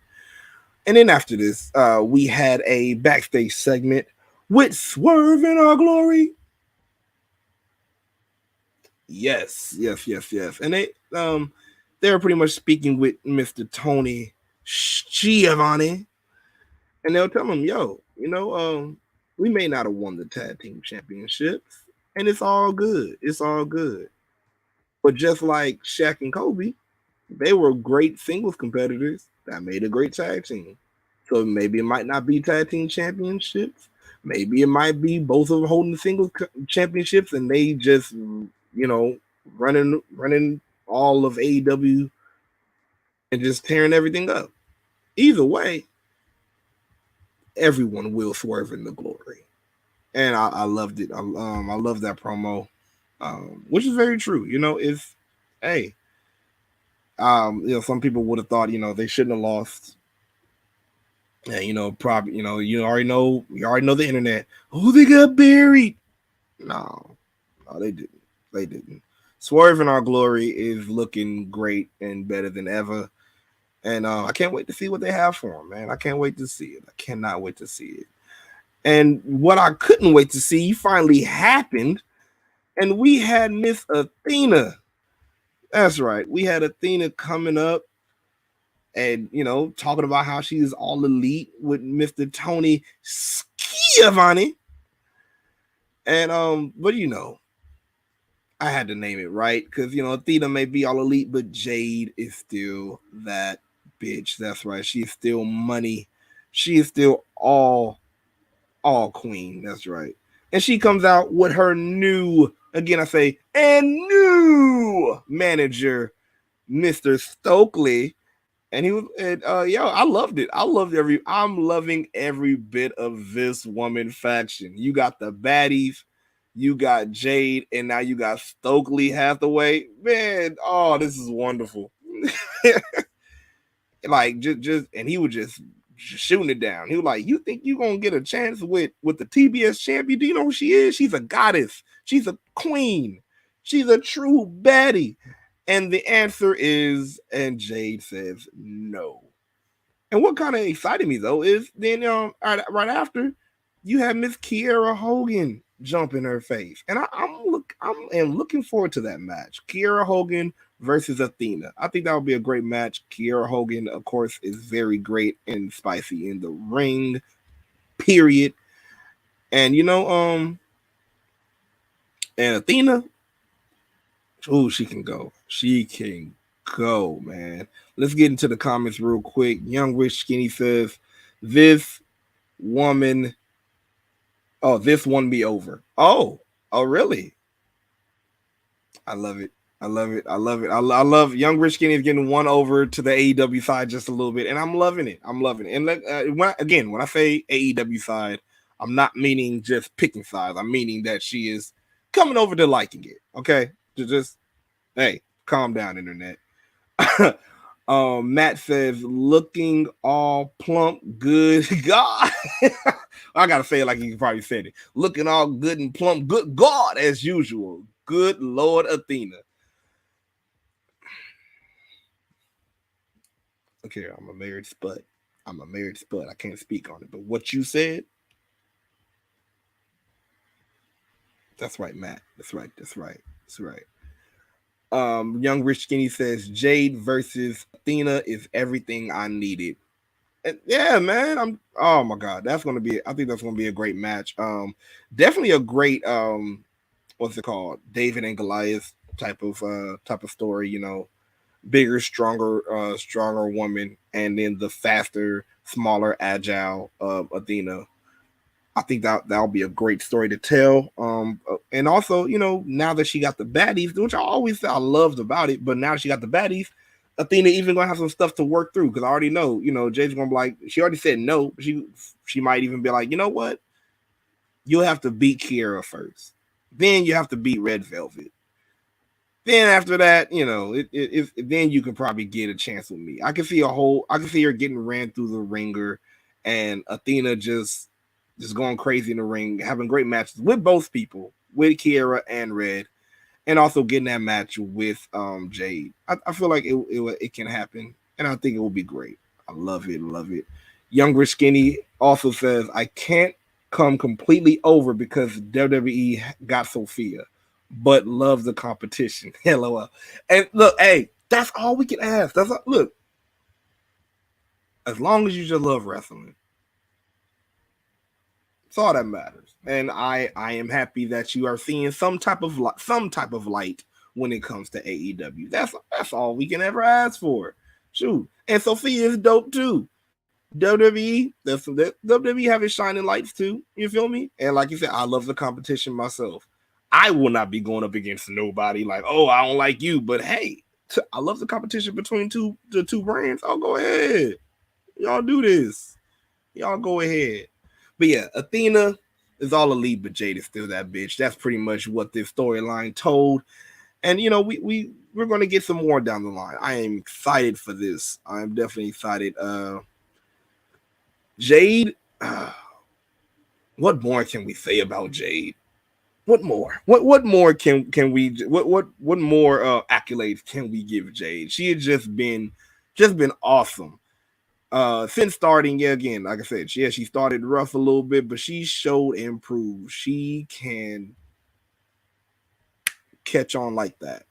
And then after this, we had a backstage segment with Swerve in Our Glory. Yes. And they were pretty much speaking with Mr. Tony Schiavone. And they'll tell him, yo, we may not have won the tag team championships, and it's all good. It's all good. But just like Shaq and Kobe, they were great singles competitors that made a great tag team. So maybe it might not be tag team championships. Maybe it might be both of them holding the singles championships, and they just, running all of AEW and just tearing everything up. Either way, everyone will swerve in the glory. And I loved it. I love that promo, which is very true. It's, hey, some people would have thought, they shouldn't have lost. And probably, you already know the internet. Oh, they got buried. No, they didn't. They didn't. Swerve in Our Glory is looking great and better than ever. And I can't wait to see what they have for him, man. I can't wait to see it. I cannot wait to see it. And what I couldn't wait to see finally happened. And we had Miss Athena. That's right. We had Athena coming up and, talking about how she's all elite with Mr. Tony Schiavone. And, but I had to name it right because, Athena may be all elite, but Jade is still that bitch. That's right. She's still money. She is still all queen. That's right. And she comes out with her new manager, Mr. Stokely. And he was, I loved it. I'm loving every bit of this woman faction. You got the baddies, you got Jade, and now you got Stokely Hathaway. Man, oh, this is wonderful. Like, just, and he would just shooting it down. He was like, "You think you gonna get a chance with the TBS champion? Do you know who she is? She's a goddess. She's a queen. She's a true baddie." And the answer is, and Jade says no. And what kind of excited me though is then right after you have Miss Kiera Hogan jump in her face, and I'm looking forward to that match. Kiera Hogan versus Athena. I think that would be a great match. Kiera Hogan, of course, is very great and spicy in the ring. Period. And and Athena, oh, she can go. She can go, man. Let's get into the comments real quick. Young Rich Skinny says, "This woman, this won me over." Oh, really? I love it. I love it. I love it. I love Young Rich Skinny is getting won over to the AEW side just a little bit, and I'm loving it. I'm loving it. And when I say AEW side, I'm not meaning just picking sides. I'm meaning that she is coming over to liking it. Okay, just hey, calm down, internet. Matt says, "Looking all plump, good." God, I gotta say it like you probably said it. Looking all good and plump, good God, as usual. Good Lord, Athena. Okay, I'm a married spud. I can't speak on it, but what you said, that's right, Matt. That's right. Young Rich Skinny says Jade versus Athena is everything I needed. And yeah, man. Oh my god, I think that's gonna be a great match. Definitely a great what's it called? David and Goliath type of story, bigger, stronger woman, and then the faster, smaller, agile Athena. I think that'll be a great story to tell. And also, now that she got the baddies, which I always said I loved about it, but now she got the baddies, Athena even gonna have some stuff to work through because I already know, Jay's gonna be like, she already said no. She might even be like, you know what? You'll have to beat Kiera first. Then you have to beat Red Velvet. Then after that, then you can probably get a chance with me. I can see her getting ran through the ringer, and Athena just going crazy in the ring, having great matches with both people, with Kiera and Red, and also getting that match with Jade. I feel like it can happen, and I think it will be great. I love it. Young Rich Skinny also says, "I can't come completely over because WWE got Sophia, but love the competition." LOL. And look, hey, that's all we can ask. Look, as long as you just love wrestling, it's all that matters. And I am happy that you are seeing some type of light when it comes to AEW. That's all we can ever ask for. Shoot, and Sophia is dope too. WWE have its shining lights too. You feel me? And like you said, I love the competition myself. I will not be going up against nobody like, oh, I don't like you, but hey, I love the competition between the two brands. Oh, go ahead, y'all do this. Y'all go ahead. But yeah, Athena is all elite, but Jade is still that bitch. That's pretty much what this storyline told. And we're gonna get some more down the line. I am excited for this. I'm definitely excited. Jade, what more can we say about Jade? What more? What more can we? What more accolades can we give Jade? She has just been awesome. Since starting, yeah, again, like I said, she started rough a little bit, but she showed improve. She can catch on like that,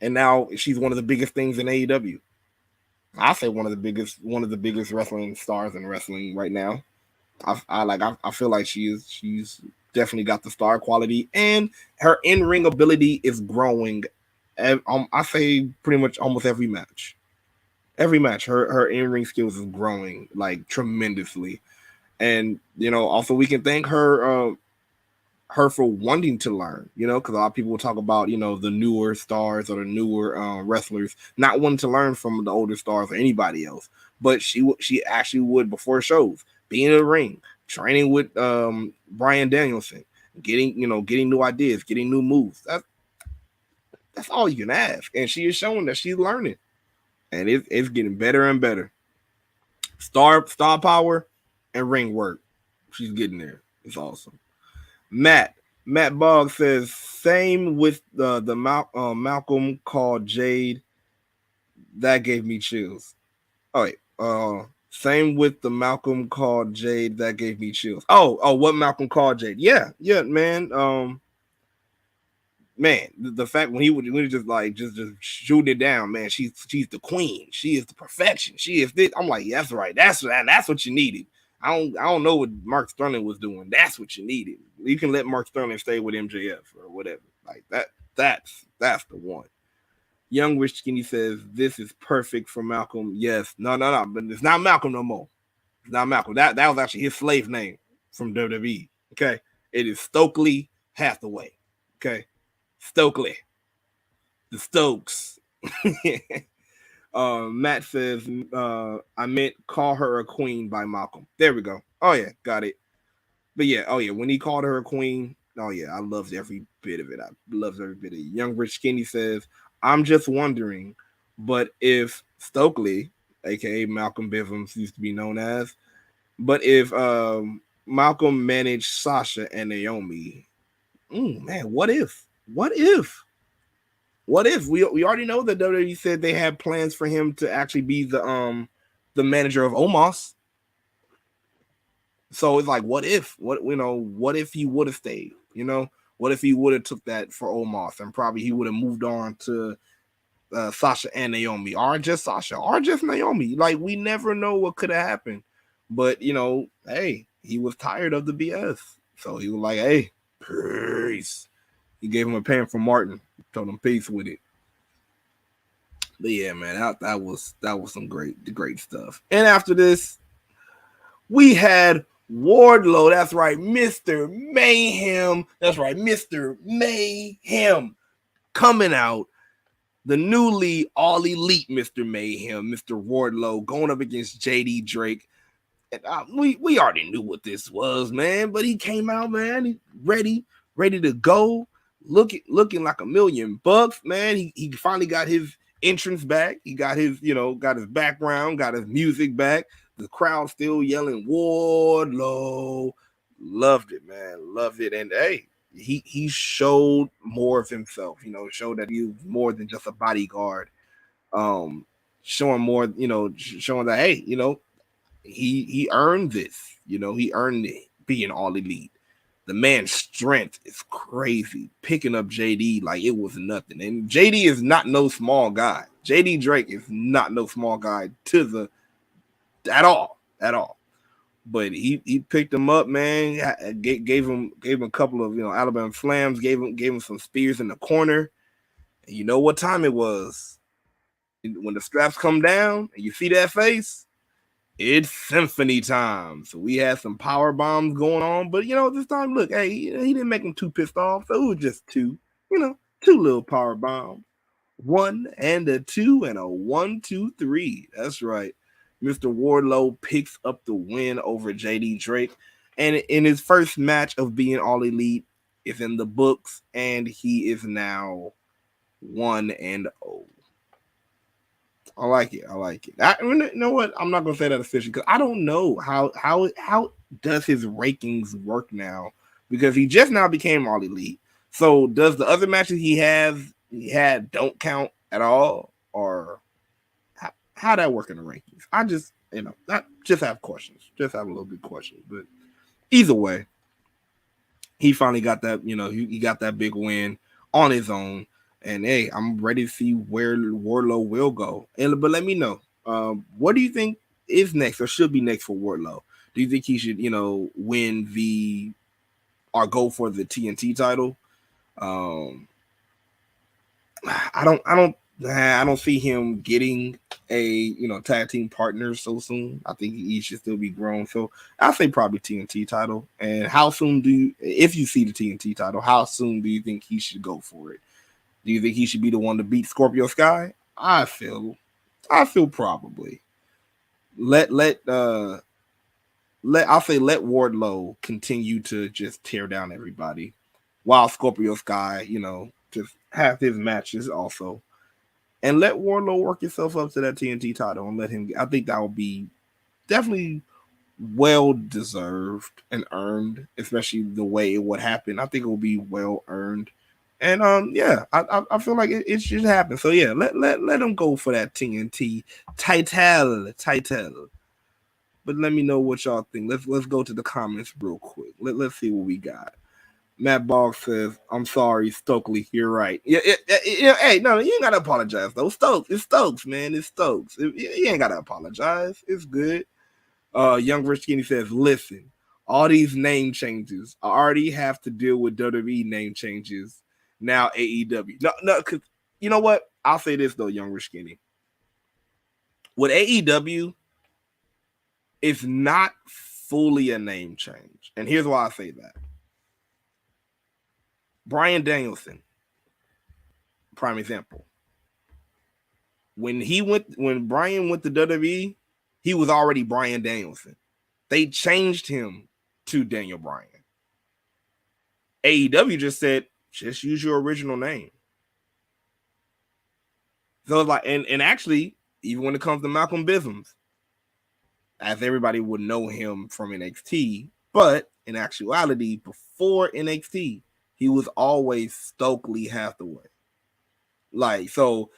and now she's one of the biggest things in AEW. I say one of the biggest wrestling stars in wrestling right now. I feel like she's definitely got the star quality, and her in ring ability is growing. I say pretty much almost every match. Every match, her in ring skills is growing like tremendously, and also we can thank her for wanting to learn. Because a lot of people will talk about the newer stars or the newer wrestlers not wanting to learn from the older stars or anybody else, but she actually would before shows, be in the ring, training with Bryan Danielson, getting new ideas, getting new moves. That's all you can ask, and she is showing that she's learning, and it's getting better and better. Star power and ring work. She's getting there. It's awesome. Matt Bogg says same with the Malcolm called Jade. That gave me chills. Oh wait, same with the Malcolm called Jade. That gave me chills. What Malcolm called Jade? Yeah, man. Man, the fact when he just like just shooting it down, man. She's the queen. She is the perfection. She is this. I'm like, yeah, that's right. That's what you needed. I don't know what Mark Sterling was doing. That's what you needed. You can let Mark Sterling stay with MJF or whatever. Like that. That's the one. Young Rich Skinny says this is perfect for Malcolm. Yes, no, but it's not Malcolm no more. It's not Malcolm. That was actually his slave name from WWE. Okay, it is Stokely Hathaway. Okay, Stokely, the Stokes. Matt says, I meant call her a queen by Malcolm. There we go. Oh yeah, got it. But yeah, when he called her a queen, oh yeah, I loved every bit of it. I loved every bit of it. Young Rich Skinny says, I'm just wondering, but if Stokely, aka Malcolm Bivens used to be known as, but if Malcolm managed Sasha and Naomi, man, what if? We already know that WWE said they had plans for him to actually be the manager of Omos. So it's like, what if he would have stayed? What if he would have took that for Omos and probably he would have moved on to Sasha and Naomi, or just Sasha, or just Naomi? Like, we never know what could have happened. But hey, he was tired of the BS, so he was like, hey, peace. He gave him a pen from Martin, told him peace with it. But yeah, man, that was some great stuff. And after this, we had Wardlow. That's right, Mr. Mayhem. That's right, Mr. Mayhem coming out. The newly all elite Mr. Mayhem, Mr. Wardlow, going up against JD Drake. And we already knew what this was, man. But he came out, man. He ready to go. Looking like $1,000,000, man. He finally got his entrance back. He got his background, got his music back. The crowd still yelling Wardlow. Loved it, man. Loved it. And hey, he showed more of himself. Showed that he was more than just a bodyguard. Showing more. Showing that hey, he earned this. He earned it being all elite. The man's strength is crazy. Picking up JD like it was nothing. And JD is not no small guy. JD Drake is not no small guy at all. But he picked him up, man. Gave him a couple of Alabama slams. Gave him some spears in the corner. And you know what time it was? When the straps come down and you see that face, it's symphony time. So we had some power bombs going on, but this time, look, hey, he didn't make him too pissed off. So it was just two little power bombs. 1 and a 2 and a 1, 2, 3. That's right. Mr. Wardlow picks up the win over JD Drake. And in his first match of being all elite, is in the books, and he is now 1 and 0. I like it. You know what? I'm not gonna say that officially because I don't know how does his rankings work now, because he just now became all elite. So does the other matches he had don't count at all, or how that work in the rankings? I just I just have questions. Just have a little bit of questions. But either way, he finally got that. He got that big win on his own. And hey, I'm ready to see where Wardlow will go. But let me know, what do you think is next or should be next for Wardlow? Do you think he should, win or go for the TNT title? I don't see him getting a tag team partner so soon. I think he should still be grown. So I'll say probably TNT title. And how soon if you see the TNT title, how soon do you think he should go for it? Do you think he should be the one to beat Scorpio Sky? I feel probably. I'll say let Wardlow continue to just tear down everybody, while Scorpio Sky, just have his matches also, and let Wardlow work himself up to that TNT title and let him. I think that would be definitely well deserved and earned, especially the way it would happen. I think it will be well earned. And yeah, I feel like it should happen. So yeah, let them go for that TNT title. But let me know what y'all think. Let's go to the comments real quick. Let's see what we got. Matt Bogg says, "I'm sorry, Stokely. You're right. Yeah. Hey, no, you ain't gotta apologize though. Stokes, it's Stokes, man. It's Stokes. You ain't gotta apologize. It's good." Young Rich Skinny says, "Listen, all these name changes. I already have to deal with WWE name changes. Now AEW. No, because you know what? I'll say this though, Young Rich Skinny. With AEW, it's not fully a name change, and here's why I say that. Bryan Danielson, prime example. When Bryan went to WWE, he was already Bryan Danielson. They changed him to Daniel Bryan. AEW just said, just use your original name. So it's like, and actually, even when it comes to Malcolm Bivens, as everybody would know him from NXT, but in actuality, before NXT, he was always Stokely Hathaway. Like, so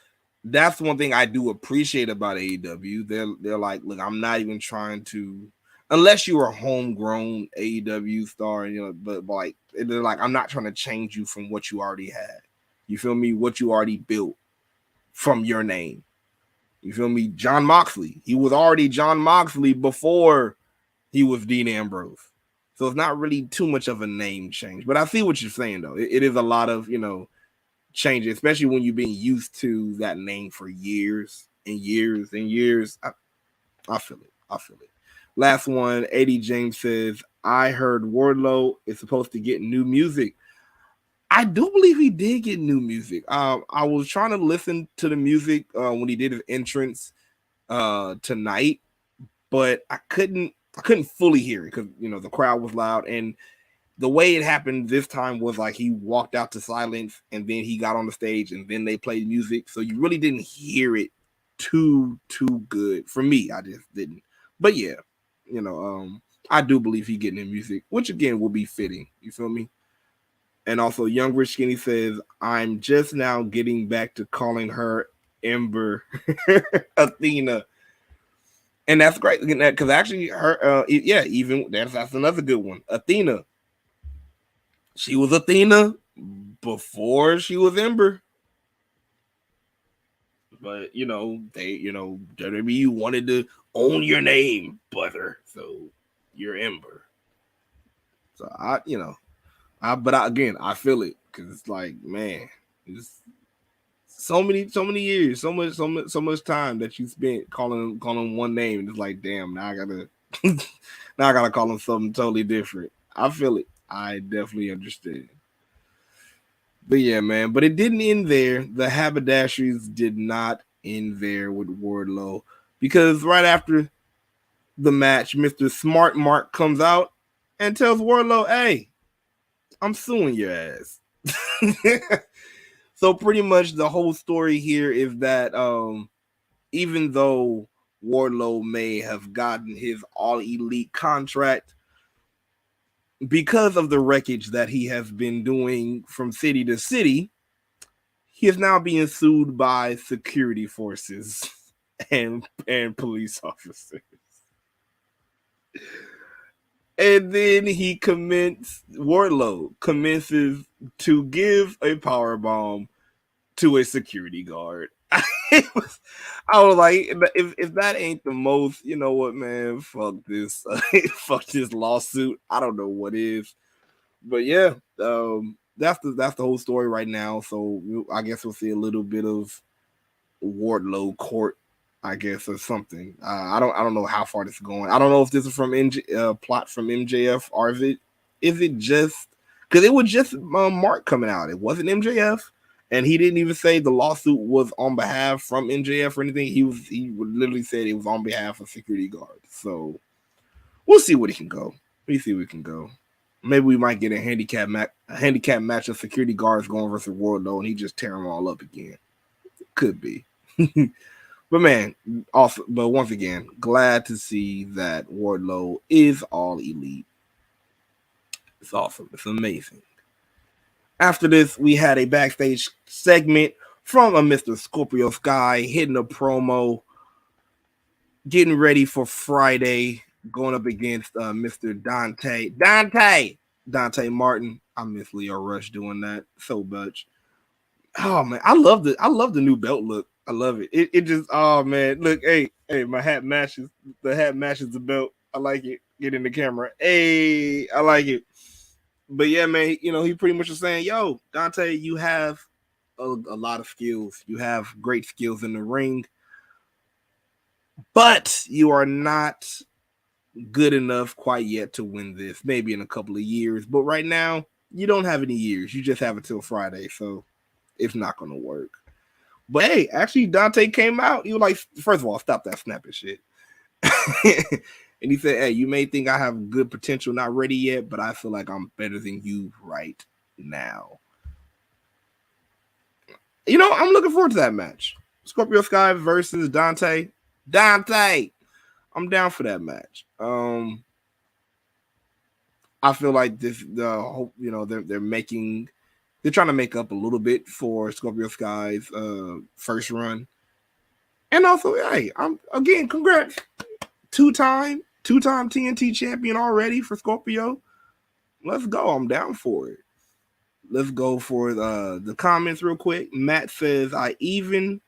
that's one thing I do appreciate about AEW. They're like, look, I'm not even trying to, unless you're a homegrown AEW star, but like they're like, I'm not trying to change you from what you already had. You feel me? What you already built from your name. You feel me? John Moxley. He was already John Moxley before he was Dean Ambrose. So it's not really too much of a name change. But I see what you're saying, though. It is a lot of, changes, especially when you've been used to that name for years and years and years. I feel it. Last one, 80 James says, I heard Wardlow is supposed to get new music. I do believe he did get new music. I was trying to listen to the music when he did his entrance tonight, but I couldn't fully hear it because the crowd was loud, and the way it happened this time was like he walked out to silence and then he got on the stage and then they played music, so you really didn't hear it too good. For me, I just didn't. But yeah, I do believe he getting in music, which again will be fitting. You feel me? And also, Young Rich Skinny says, I'm just now getting back to calling her Ember Athena. And that's great because actually, her, even that's another good one. Athena. She was Athena before she was Ember. But, WWE wanted to own your name, brother. So you're Ember. So I feel it because it's like, man, it's so many years, so much time that you spent calling one name, and it's like, damn, now I gotta call him something totally different. I feel it. I definitely understand. But yeah, man. But it didn't end there. The haberdasheries did not end there with Wardlow, because right after the match, Mr. Smart Mark comes out and tells Wardlow, "Hey, I'm suing your ass." So pretty much the whole story here is that even though Wardlow may have gotten his All Elite contract, because of the wreckage that he has been doing from city to city, he is now being sued by security forces and police officers. And then Wardlow commences to give a power bomb to a security guard. I was like, if that ain't the most, you know what, man, fuck this, fuck this lawsuit. I don't know what is, but yeah, that's the whole story right now. So I guess we'll see a little bit of Wardlow court, I guess, or something. I don't know how far this is going. I don't know if this is from plot from MJF, or is it just because it was just Mark coming out. It wasn't MJF. And he didn't even say the lawsuit was on behalf from MJF or anything. He literally said it was on behalf of security guards. So we'll see what it can go. Maybe we might get a handicap match of security guards going versus Wardlow, and he just tear them all up again. Could be. But man, also, but once again, glad to see that Wardlow is all elite. It's awesome. It's amazing. After this, we had a backstage segment from a Mr. Scorpio Sky hitting a promo, getting ready for Friday, going up against Mr. Dante Martin. I miss Leo Rush doing that so much. Oh man, I love it. I love the new belt look. I love it. It just oh man, look, hey, my hat matches. The hat matches the belt. I like it. Get in the camera. Hey, I like it. But yeah, man, he pretty much was saying, yo, Dante, you have a lot of skills. You have great skills in the ring, but you are not good enough quite yet to win this. Maybe in a couple of years, but right now you don't have any years. You just have until Friday, so it's not going to work. But hey, actually, Dante came out. He was like, first of all, stop that snapping shit. And he said, hey, you may think I have good potential, not ready yet, but I feel like I'm better than you right now. I'm looking forward to that match. Scorpio Sky versus Dante. Dante! I'm down for that match. I feel like they're trying to make up a little bit for Scorpio Sky's first run. And also, hey, congrats. Two-time TNT champion already for Scorpio. Let's go. I'm down for it. Let's go for the comments real quick. Matt says, even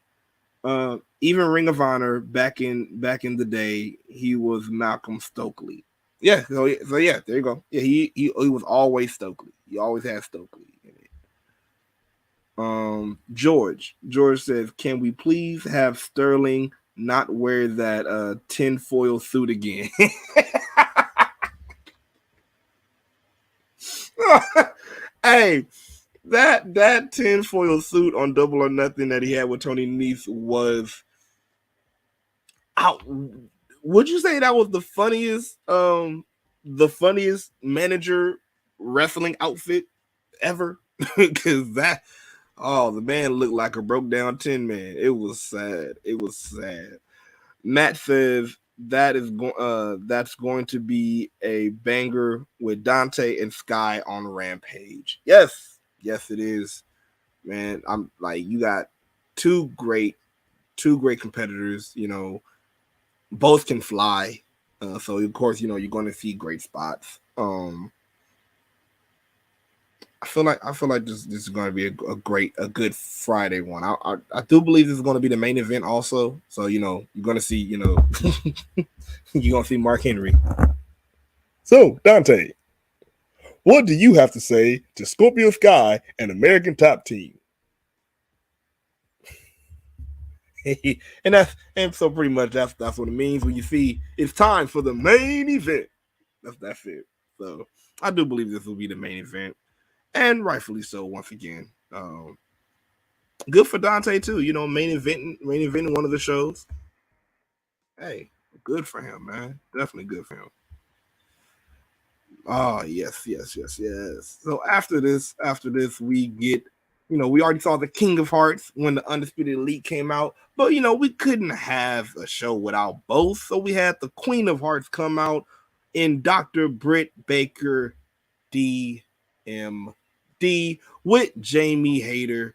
Ring of Honor back in the day, he was Malcolm Stokely. Yeah, so yeah, there you go. Yeah, he was always Stokely. He always had Stokely in it. George says, can we please have Sterling not wear that tinfoil suit again? Hey, that tinfoil suit on Double or Nothing that he had with Tony Nese was out. Would you say that was the funniest manager wrestling outfit ever? Because the man looked like a broke down tin man. It was sad. Matt says that's going to be a banger with Dante and Sky on Rampage. Yes, it is, man. I'm like, you got two great competitors. Both can fly, so of course you're going to see great spots. I feel like this is going to be a good Friday one. I do believe this is going to be the main event also. So you're going to see you're going to see Mark Henry. So Dante, what do you have to say to Scorpio Sky and American Top Team? and so pretty much that's what it means when you see it's time for the main event. That's it. So I do believe this will be the main event, and rightfully so. Once again, good for Dante too. Main event one of the shows. Hey, good for him, man. Definitely good for him. Oh yes. So after this, we get, we already saw the King of Hearts when the Undisputed Elite came out, but we couldn't have a show without both. So we had the Queen of Hearts come out in Dr. Britt Baker, DMD, with Jamie Hayter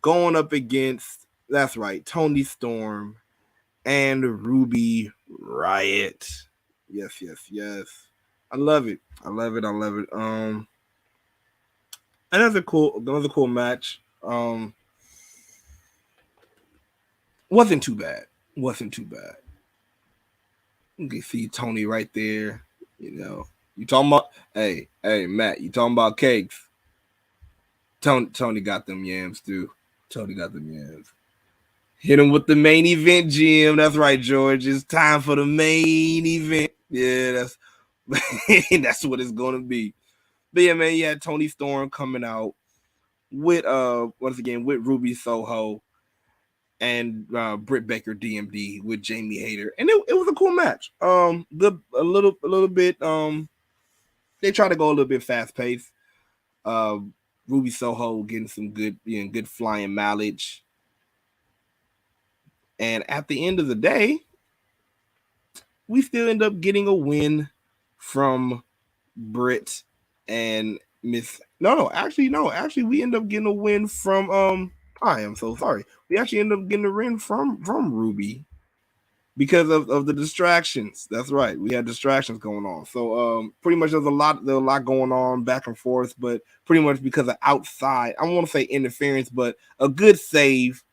going up against, that's right, Toni Storm and Ruby Riot. Yes. I love it. Another cool match. Wasn't too bad. You can see Tony right there. You talking about, hey, Matt, you talking about cakes. Tony got them yams too. Hit him with the main event, Jim. That's right, George. It's time for the main event. Yeah, that's what it's gonna be. But yeah, man, you had Toni Storm coming out with once again with Ruby Soho and Britt Baker DMD with Jamie Hayter, and it was a cool match. A little bit. They try to go a little bit fast paced. Ruby Soho getting some good flying mileage. And at the end of the day, we still end up getting a win from Britt and Miss. Actually, we end up getting a win from I am so sorry. We actually end up getting a win from Ruby because of the distractions. That's right. We had distractions going on. So pretty much there's a lot going on back and forth, but pretty much because of outside, I don't want to say interference, but a good save.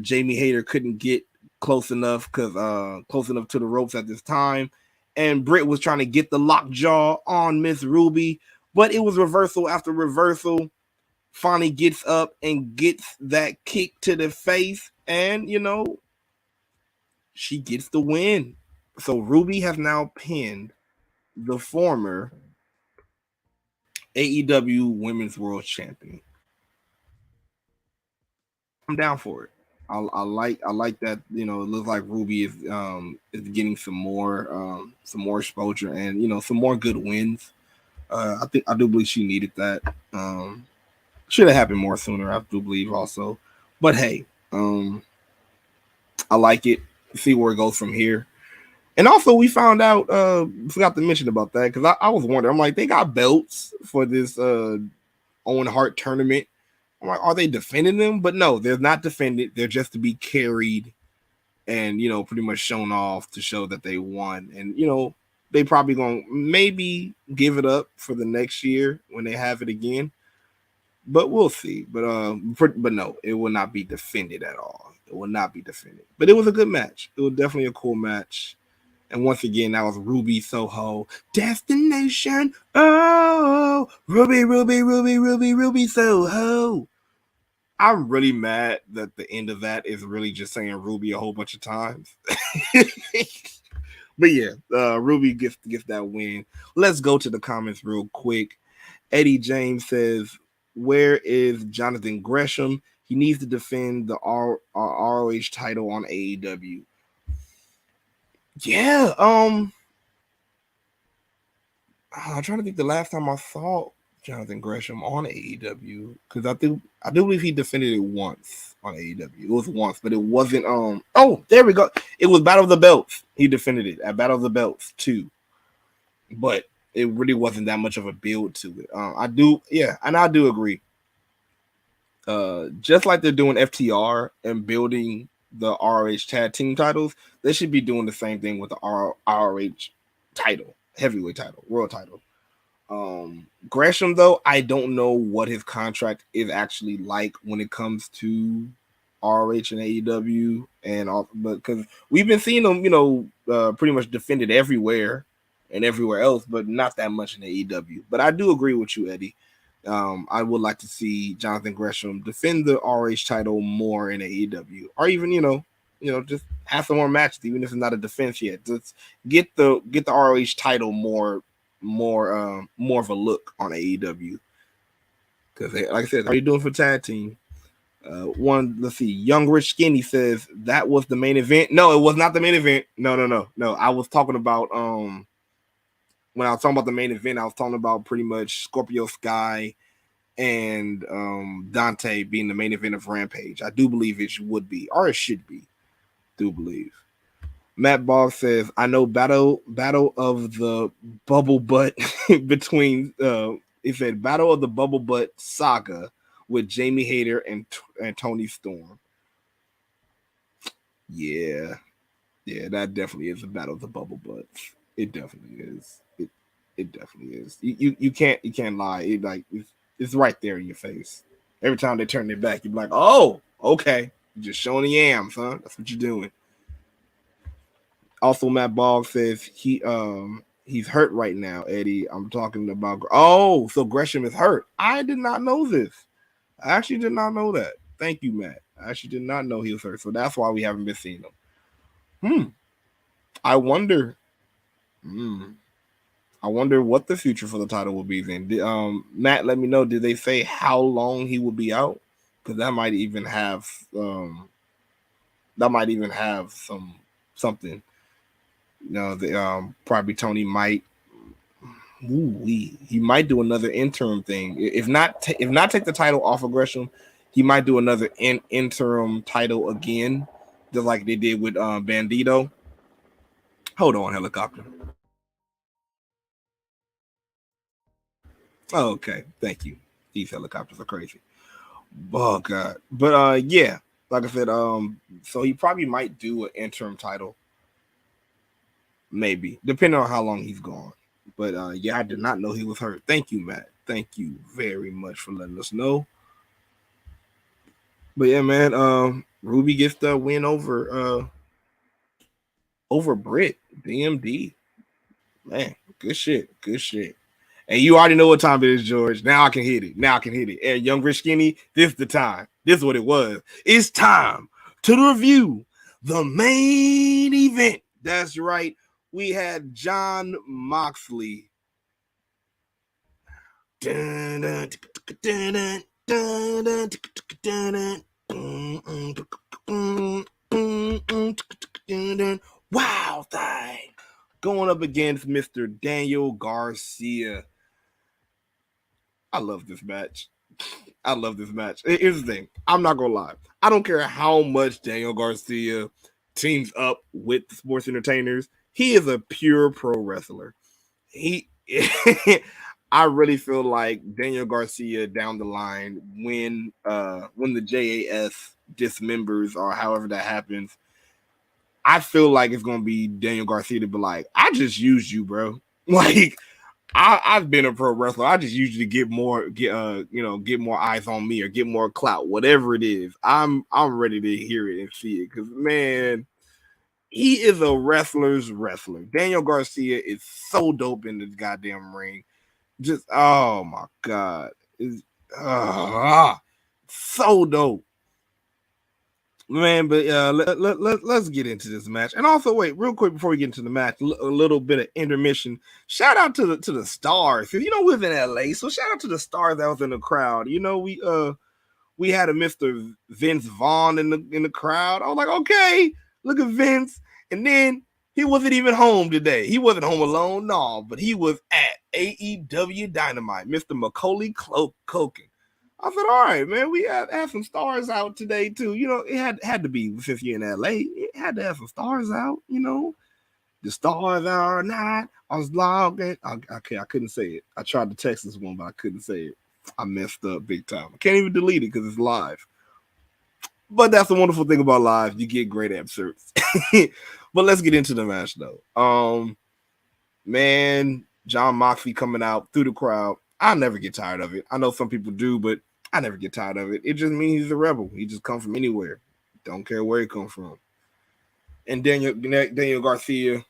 Jamie Hayter couldn't get close enough to the ropes at this time. And Britt was trying to get the lockjaw on Miss Ruby, but it was reversal after reversal. Finally gets up and gets that kick to the face, and she gets the win. So Ruby has now pinned the former AEW Women's World Champion. I'm down for it. I like that. It looks like Ruby is getting some more exposure and some more good wins. I do believe she needed that. Should have happened more sooner. I do believe also, but hey, I like it. See where it goes from here. And also, we found out, forgot to mention about that because I was wondering. I'm like, they got belts for this Owen Hart tournament. I'm like, are they defending them? But no, they're not defended. They're just to be carried and pretty much shown off to show that they won. And they probably gonna maybe give it up for the next year when they have it again. But we'll see. But no, it will not be defended at all. It will not be defended. But it was a good match. It was definitely a cool match. And once again, that was Ruby Soho Destination. Oh, Ruby, Ruby, Ruby, Ruby, Ruby Soho. I'm really mad that the end of that is really just saying Ruby a whole bunch of times. But yeah, Ruby gets that win. Let's go to the comments real quick. Eddie James says, "Where is Jonathan Gresham? He needs to defend the ROH title on AEW." Yeah, I'm trying to think the last time I saw Jonathan Gresham on AEW because I do believe he defended it once on AEW. It was once, but it wasn't. Oh, there we go. It was Battle of the Belts. He defended it at Battle of the Belts too, but it really wasn't that much of a build to it. I do agree. Just like they're doing FTR and building the ROH tag team titles, they should be doing the same thing with the ROH title, heavyweight title, world title. Gresham, though, I don't know what his contract is actually like when it comes to ROH and AEW, and all, but because we've been seeing him, pretty much defended everywhere and everywhere else, but not that much in AEW. But I do agree with you, Eddie. I would like to see Jonathan Gresham defend the RH title more in AEW, or even just have some more matches, even if it's not a defense yet. Just get the RH title more of a look on AEW because, like I said, how are you doing for tag team? Let's see. Young Rich Skinny says that was the main event. No, it was not the main event. No. I was talking about when I was talking about the main event, I was talking about pretty much Scorpio Sky and Dante being the main event of Rampage. I do believe it would be, or it should be. Do believe. Matt Ball says, I know battle of the bubble butt between it said Battle of the Bubble Butt saga with Jamie Hayter and Tony Storm. Yeah, that definitely is a Battle of the Bubble Butts. It definitely is. It definitely is. You can't lie. It's right there in your face. Every time they turn their back, you're like, oh, okay. You're just showing the yams, huh? That's what you're doing. Also, Matt Bogg says he's hurt right now, Eddie. I'm talking about. Oh, so Gresham is hurt. I did not know this. I actually did not know that. Thank you, Matt. I actually did not know he was hurt. So that's why we haven't been seeing him. I wonder. I wonder what the future for the title will be then. Matt, let me know. Did they say how long he will be out? Because that might even have something. Probably Tony might. He might do another interim thing. If not take the title off of Gresham, he might do another interim title again just like they did with Bandito. Hold on, helicopter. Oh, okay, thank you. These helicopters are crazy. Oh god, but yeah, like I said, so he probably might do an interim title, maybe depending on how long he's gone. But yeah, I did not know he was hurt. Thank you, Matt. Thank you very much for letting us know. But yeah, man, Ruby gets the win over Britt, DMD. Man, good shit. Good shit. And you already know what time it is, George. Now I can hit it. Now I can hit it. And Young Rich Skinny, this is the time. This is what it was. It's time to review the main event. That's right. We had John Moxley. Wow, thing. Going up against Mr. Daniel Garcia. I love this match. I love this match. Here's the thing. I'm not gonna lie. I don't care how much Daniel Garcia teams up with the sports entertainers. He is a pure pro wrestler. He I really feel like Daniel Garcia down the line when the JAS dismembers or however that happens, I feel like it's gonna be Daniel Garcia to be like, I just used you, bro. Like I've been a pro wrestler. I just usually get more get more eyes on me or get more clout, whatever it is. I'm ready to hear it and see it because man, he is a wrestler's wrestler. Daniel Garcia is so dope in this goddamn ring. Just oh my god, is so dope. Man, but let's get into this match. And also, wait, real quick before we get into the match, a little bit of intermission. Shout out to the stars. You know, we live in LA, so shout out to the stars that was in the crowd. You know, we had a Mr. Vince Vaughn in the crowd. I was like, okay, look at Vince. And then he wasn't even home today. He wasn't home alone, no, but he was at AEW Dynamite, Mr. Macaulay Culkin. I said, all right, man, we had some stars out today too. You know, it had to be since you're in LA, it had to have some stars out, you know. The stars are not. I was logged in. Okay, I couldn't say it. I tried to text this one, but I couldn't say it. I messed up big time. I can't even delete it because it's live. But that's the wonderful thing about live. You get great excerpts. But let's get into the match though. Man, John Moxley coming out through the crowd. I never get tired of it. I know some people do, but I never get tired of it. It just means he's a rebel. He just comes from anywhere. Don't care where he comes from. And Daniel Garcia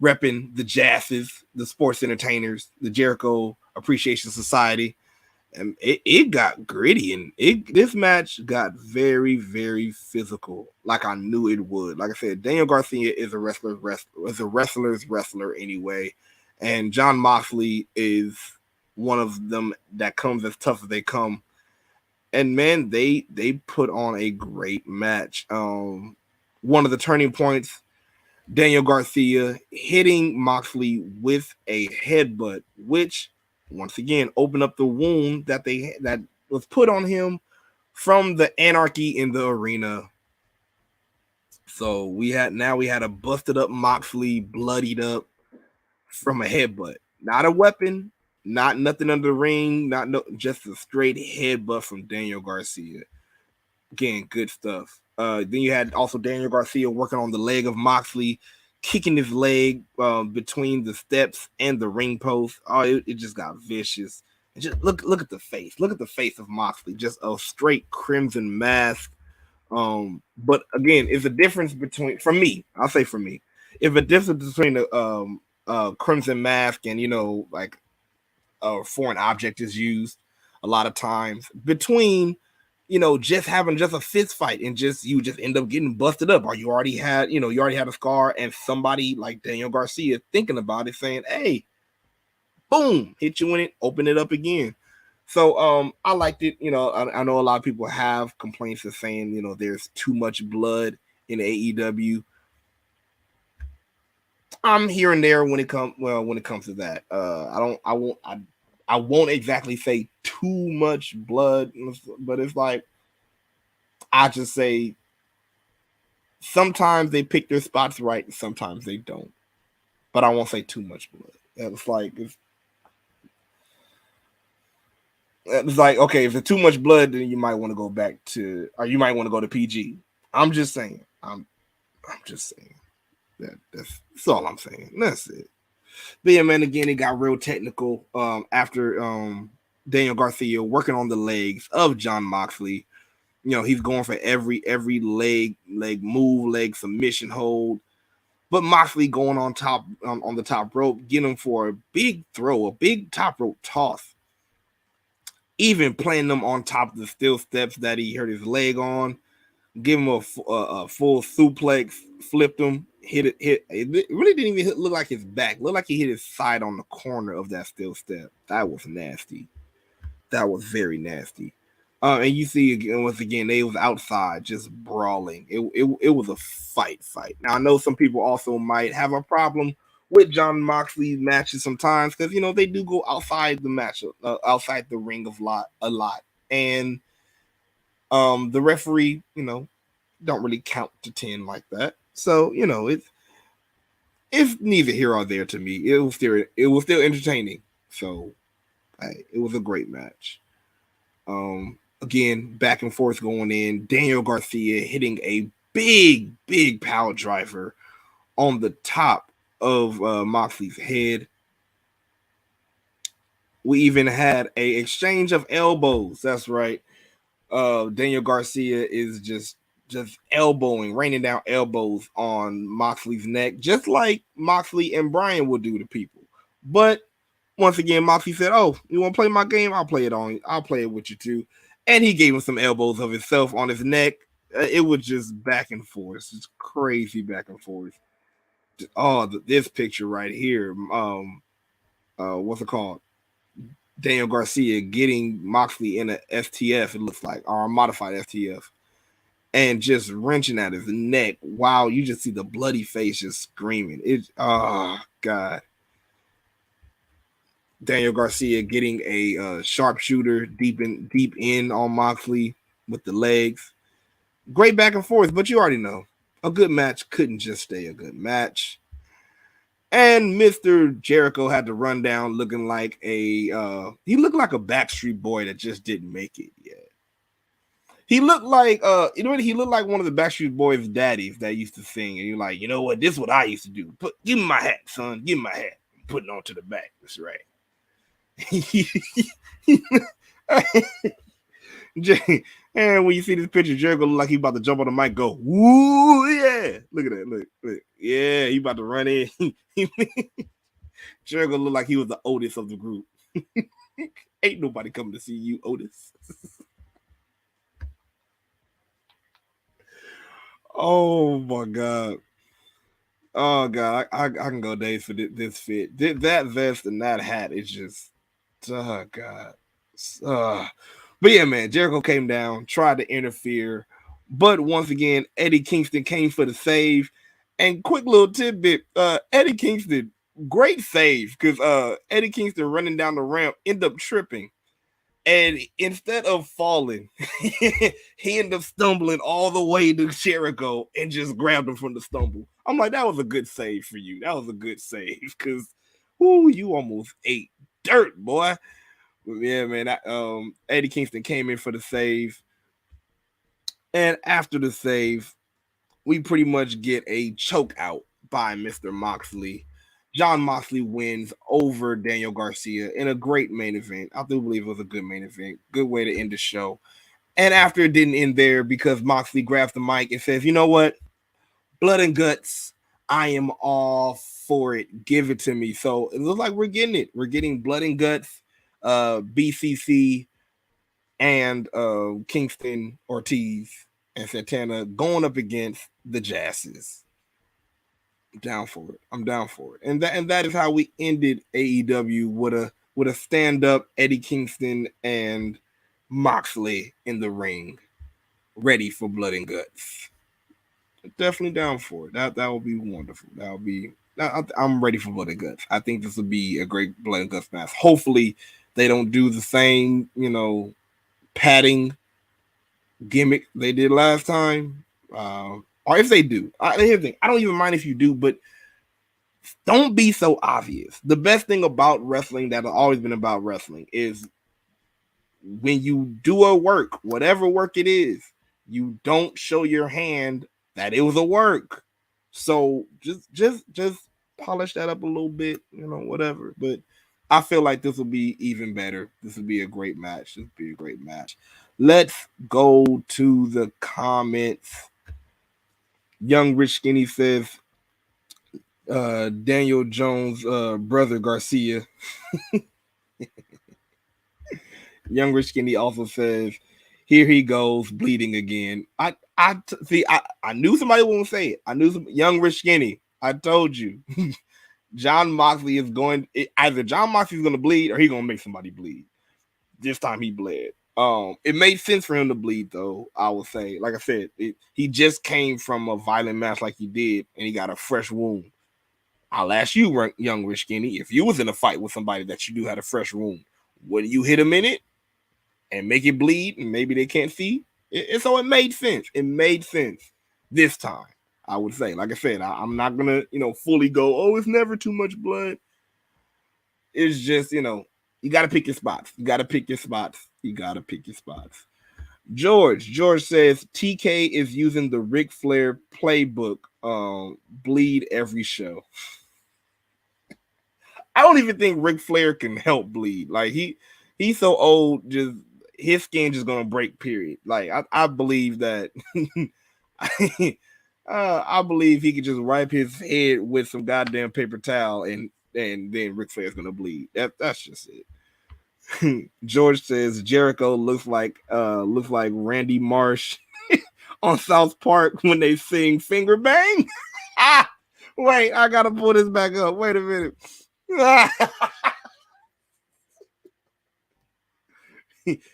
repping the Jazzes, the sports entertainers, the Jericho Appreciation Society. And it got gritty, and this match got very, very physical, like I knew it would. Like I said, Daniel Garcia is a wrestler's wrestler anyway, and John Moxley is one of them that comes as tough as they come. And man, they put on a great match. One of the turning points, Daniel Garcia hitting Moxley with a headbutt, which once again opened up the wound that was put on him from the anarchy in the arena. So we had a busted up Moxley, bloodied up from a headbutt, not a weapon, not nothing under the ring, just a straight headbutt from Daniel Garcia. Again, good stuff. Then you had also Daniel Garcia working on the leg of Moxley, kicking his leg between the steps and the ring post. Oh, it just got vicious. And just look at the face. Look at the face of Moxley. Just a straight crimson mask. But again, it's a difference between, for me, I'll say for me, if a difference between the crimson mask and, you know, like a foreign object is used a lot of times between, you know, just having just a fist fight and you just end up getting busted up, or you already had a scar, and somebody like Daniel Garcia thinking about it, saying, hey, boom, hit you in it, open it up again. So I liked it. You know, I know a lot of people have complaints of saying, you know, there's too much blood in AEW. I'm here and there when it comes to that. I won't exactly say too much blood, but it's like, I just say sometimes they pick their spots right, and sometimes they don't. But I won't say too much blood. It's like okay, if it's too much blood, then you might want to go back to, or you might want to go to PG. I'm just saying. I'm just saying. That's all I'm saying. That's it. But yeah, man, again, it got real technical after Daniel Garcia working on the legs of Jon Moxley. You know, he's going for every leg move, leg submission hold. But Moxley going on top on the top rope, getting him for a big throw, a big top rope toss. Even playing them on top of the steel steps that he hurt his leg on. Give him a full suplex, flipped him, hit it. It really didn't even look like his back. Looked like he hit his side on the corner of that steel step. That was nasty. That was very nasty. And you see again, once again, they was outside just brawling. It was a fight. Now I know some people also might have a problem with Jon Moxley's matches sometimes because you know they do go outside the match, outside the ring a lot, and the referee, you know, don't really count to 10 like that. So you know it's neither here or there to me. It was still entertaining. So it was a great match. Again, back and forth going in. Daniel Garcia hitting a big power driver on the top of Moxley's head. We even had a exchange of elbows. That's right. Daniel Garcia is just elbowing, raining down elbows on Moxley's neck, just like Moxley and Bryan will do to people. But once again, Moxley said, "Oh, you want to play my game? I'll play it with you too." And he gave him some elbows of himself on his neck. It was just back and forth, just crazy back and forth. Oh, this picture right here. What's it called? Daniel Garcia getting Moxley in a STF. It looks like, or a modified STF, and just wrenching at his neck. Wow, you just see the bloody face just screaming. Oh God. Daniel Garcia getting a sharpshooter deep in on Moxley with the legs. Great back and forth, but you already know a good match couldn't just stay a good match. And Mr. Jericho had to run down looking like he looked like a Backstreet Boy that just didn't make it yet. He looked like he looked like one of the Backstreet Boys' daddies that used to sing, and you're like, you know what, this is what I used to do. Give me my hat, son. Give me my hat. Putting on to the back. That's right. And when you see this picture, Jericho look like he about to jump on the mic, go, woo, yeah. Look at that. Look. Yeah, he about to run in. Jericho look like he was the Otis of the group. Ain't nobody coming to see you, Otis. Oh my God. Oh God, I can go days for this fit. That vest and that hat is just, oh God. But yeah, man, Jericho came down, tried to interfere, but once again, Eddie Kingston came for the save. And quick little tidbit, Eddie Kingston, great save because Eddie Kingston running down the ramp ended up tripping. And instead of falling, he ended up stumbling all the way to Jericho and just grabbed him from the stumble. I'm like, that was a good save for you. That was a good save because, you almost ate dirt, boy. But yeah, man. Eddie Kingston came in for the save, and after the save, we pretty much get a choke out by Mr. Moxley. Jon Moxley wins over Daniel Garcia in a great main event. I do believe it was a good main event. Good way to end the show. And after it didn't end there because Moxley grabs the mic and says, you know what? Blood and guts. I am all for it. Give it to me. So it looks like we're getting it. We're getting blood and guts, BCC, and Kingston, Ortiz, and Santana going up against the Jazzes. I'm down for it. And that is how we ended AEW with a stand up Eddie Kingston and Moxley in the ring, ready for blood and guts. Definitely down for it. That would be wonderful. I'm ready for blood and guts. I think this will be a great blood and guts match. Hopefully, they don't do the same, padding gimmick they did last time. or if they do, here's the thing: I don't even mind if you do, but don't be so obvious. The best thing about wrestling that has always been about wrestling is when you do a work, whatever work it is, you don't show your hand that it was a work. So just polish that up a little bit, whatever. But I feel like this will be even better. This will be a great match. This will be a great match. Let's go to the comments. Young Rich Skinny says, Daniel Jones' brother Garcia. Young Rich Skinny also says, here he goes bleeding again. I knew somebody wouldn't say it. I knew Young Rich Skinny. I told you. John Moxley is going, either John Moxley is going to bleed or he's going to make somebody bleed. This time he bled. It made sense for him to bleed, though, I would say. Like I said, he just came from a violent match like he did, and he got a fresh wound. I'll ask you, Young Rich Skinny, if you was in a fight with somebody that you knew had a fresh wound, would you hit him in it and make it bleed, and maybe they can't see? So it made sense. It made sense this time, I would say. Like I said, I'm not going to, fully go, oh, it's never too much blood. It's just, you got to pick your spots. You got to pick your spots. George says TK is using the Ric Flair playbook, bleed every show. I don't even think Ric Flair can help bleed. Like he's so old, just his skin just gonna break. Period. Like I believe that. I believe he could just wipe his head with some goddamn paper towel and then Ric Flair's gonna bleed. That's just it. George says Jericho looks like Randy Marsh on South Park when they sing Finger Bang. Wait, I gotta pull this back up. Wait a minute.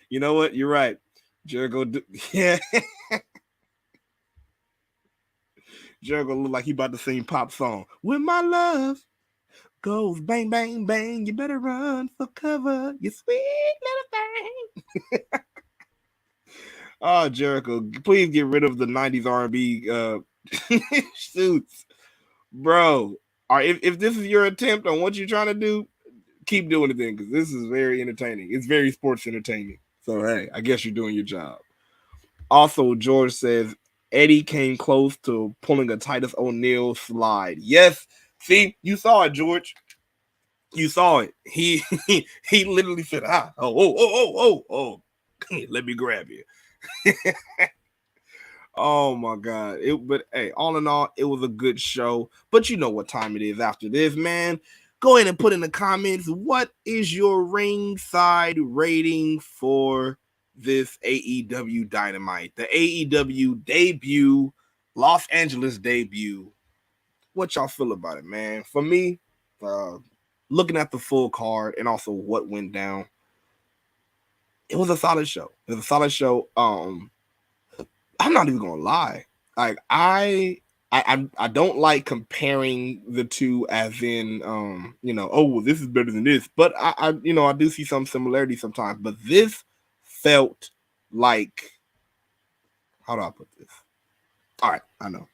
You know what? You're right. Jericho, yeah. Jericho look like he about to sing pop song. When my love goes bang, bang, bang, you better run for cover, you sweet little thing. Oh, Jericho, please get rid of the 90s R&B suits. Bro, if this is your attempt on what you're trying to do, keep doing it then, because this is very entertaining. It's very sports entertaining. So, hey, I guess you're doing your job. Also, George says, Eddie came close to pulling a Titus O'Neil slide. Yes, see, you saw it, George. You saw it. He literally said, oh, let me grab you. Oh my God. But hey, all in all, it was a good show. But you know what time it is after this, man. Go ahead and put in the comments, what is your ringside rating for this AEW Dynamite? The AEW debut, Los Angeles debut. What y'all feel about it, man? For me, looking at the full card and also what went down, it was a solid show. I'm not even gonna lie. Like I don't like comparing the two as in oh well, this is better than this. But I do see some similarity sometimes. But this felt like, how do I put this? All right, I know.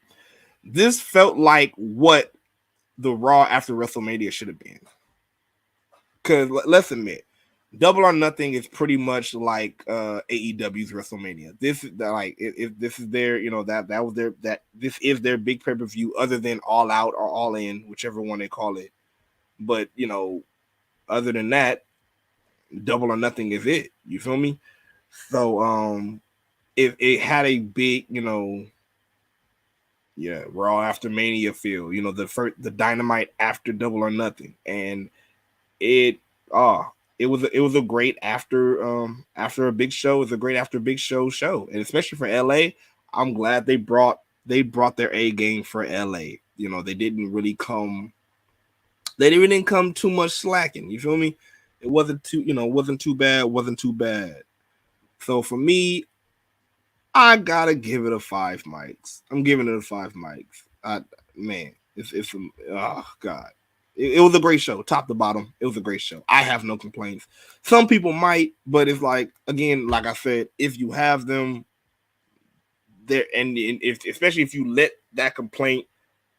This felt like what the Raw after WrestleMania should have been. Because let's admit, Double or Nothing is pretty much like AEW's WrestleMania. This is like if this is their, this is their big pay-per-view other than All Out or All In, whichever one they call it. But other than that, Double or Nothing is it. You feel me? So it had a big, Raw after Mania feel, the Dynamite after Double or Nothing. And it was a great after a big show. It was a great after big show, and especially for LA, I'm glad they brought their A game for LA. They didn't really come too much slacking. You feel me? It wasn't too bad. So for me, I gotta give it a 5 mics. I'm giving it a 5 mics. It's oh God. It was a great show, top to bottom. It was a great show. I have no complaints. Some people might, but it's like, again, like I said, if you have them, there, and if especially if you let that complaint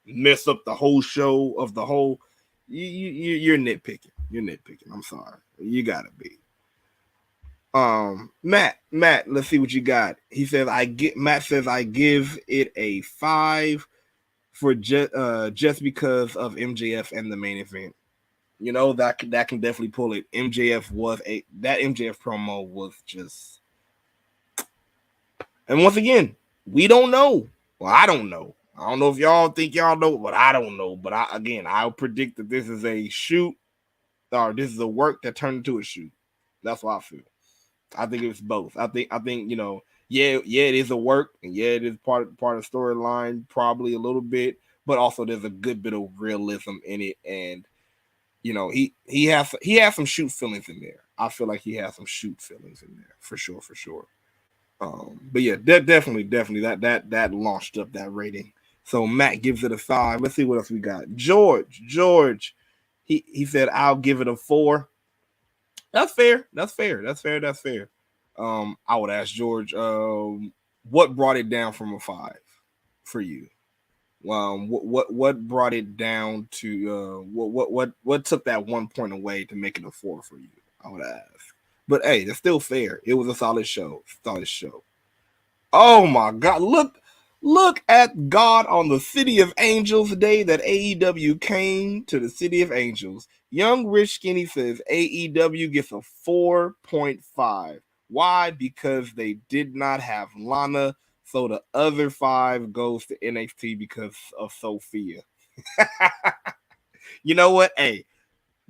mess up the whole show of the whole, you're nitpicking. You're nitpicking. I'm sorry. You gotta be. Matt, let's see what you got. He says Matt says I give it a 5 for just because of MJF and the main event. You know, that can definitely pull it. That MJF promo was just, and once again, we don't know. Well, I don't know. I don't know if y'all think y'all know, but I don't know. But I'll predict that this is a shoot, or this is a work that turned into a shoot. That's what I feel. I think it's both. I think yeah, it is a work, and yeah, it is part of storyline, probably a little bit, but also there's a good bit of realism in it, and he has some shoot feelings in there. I feel like he has some shoot feelings in there for sure, for sure. But yeah, definitely that launched up that rating. So Matt gives it a 5. Let's see what else we got. George, he said I'll give it a 4. That's fair. That's fair. That's fair. That's fair. I would ask George, what brought it down from a 5 for you? What brought it down to what took that 1 point away to make it a 4 for you? I would ask. But hey, that's still fair. It was a solid show. Solid show. Oh my God! Look at God on the City of Angels day that AEW came to the City of Angels. Young Rich Skinny says AEW gets a 4.5. Why? Because they did not have Lana, so the other 5 goes to NXT because of Sophia. You know what? Hey,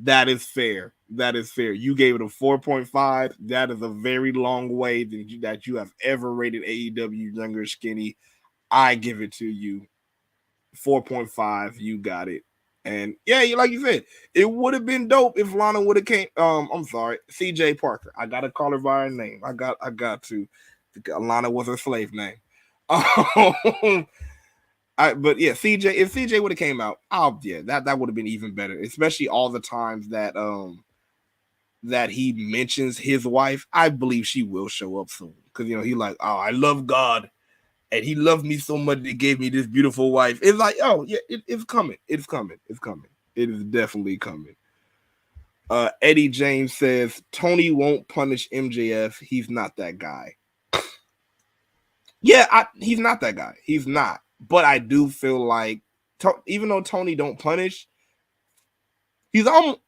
that is fair. That is fair. You gave it a 4.5. That is a very long way that you have ever rated AEW, Younger Skinny. I give it to you. 4.5. You got it. And yeah, like you said, it would have been dope if Lana would have came. I'm sorry, CJ Parker. I gotta call her by her name. I got to. Lana was her slave name. But yeah, if CJ would have came out, that would have been even better. Especially all the times that he mentions his wife. I believe she will show up soon because he like, oh, I love God, and He loved me so much that He gave me this beautiful wife. It's like, oh yeah, it's coming. It's coming. It's coming. It is definitely coming. Eddie James says Tony won't punish MJF. He's not that guy. Yeah, he's not that guy. He's not. But I do feel like, even though Tony don't punish, he's almost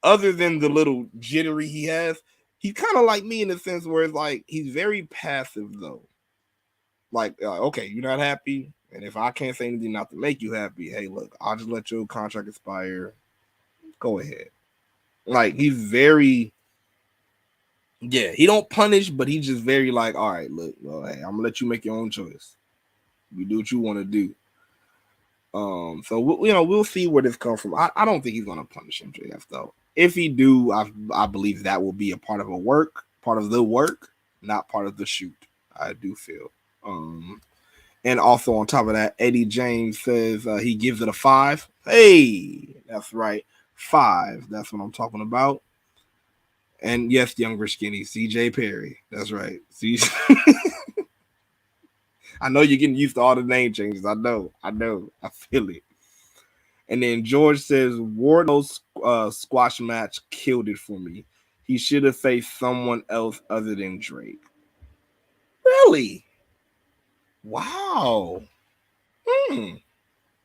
other than the little jittery he has, he's kind of like me in the sense where it's like he's very passive though. Like, okay, you're not happy, and if I can't say anything not to make you happy, hey, look, I'll just let your contract expire. Go ahead. Like, he's very, yeah, he don't punish, but he's just very like, all right, look, well, hey, I'm gonna let you make your own choice. You do what you want to do. So we'll see where this comes from. I don't think he's gonna punish MJF though. If he do, I believe that will be a part of the work, not part of the shoot. I do feel. And also on top of that, Eddie James says he gives it a 5. Hey, that's right, 5. That's what I'm talking about. And yes, Younger Skinny, CJ Perry. That's right. I know you're getting used to all the name changes. I know. I feel it. And then George says Wardlow's squash match killed it for me. He should have faced someone else other than Drake. Really? Wow.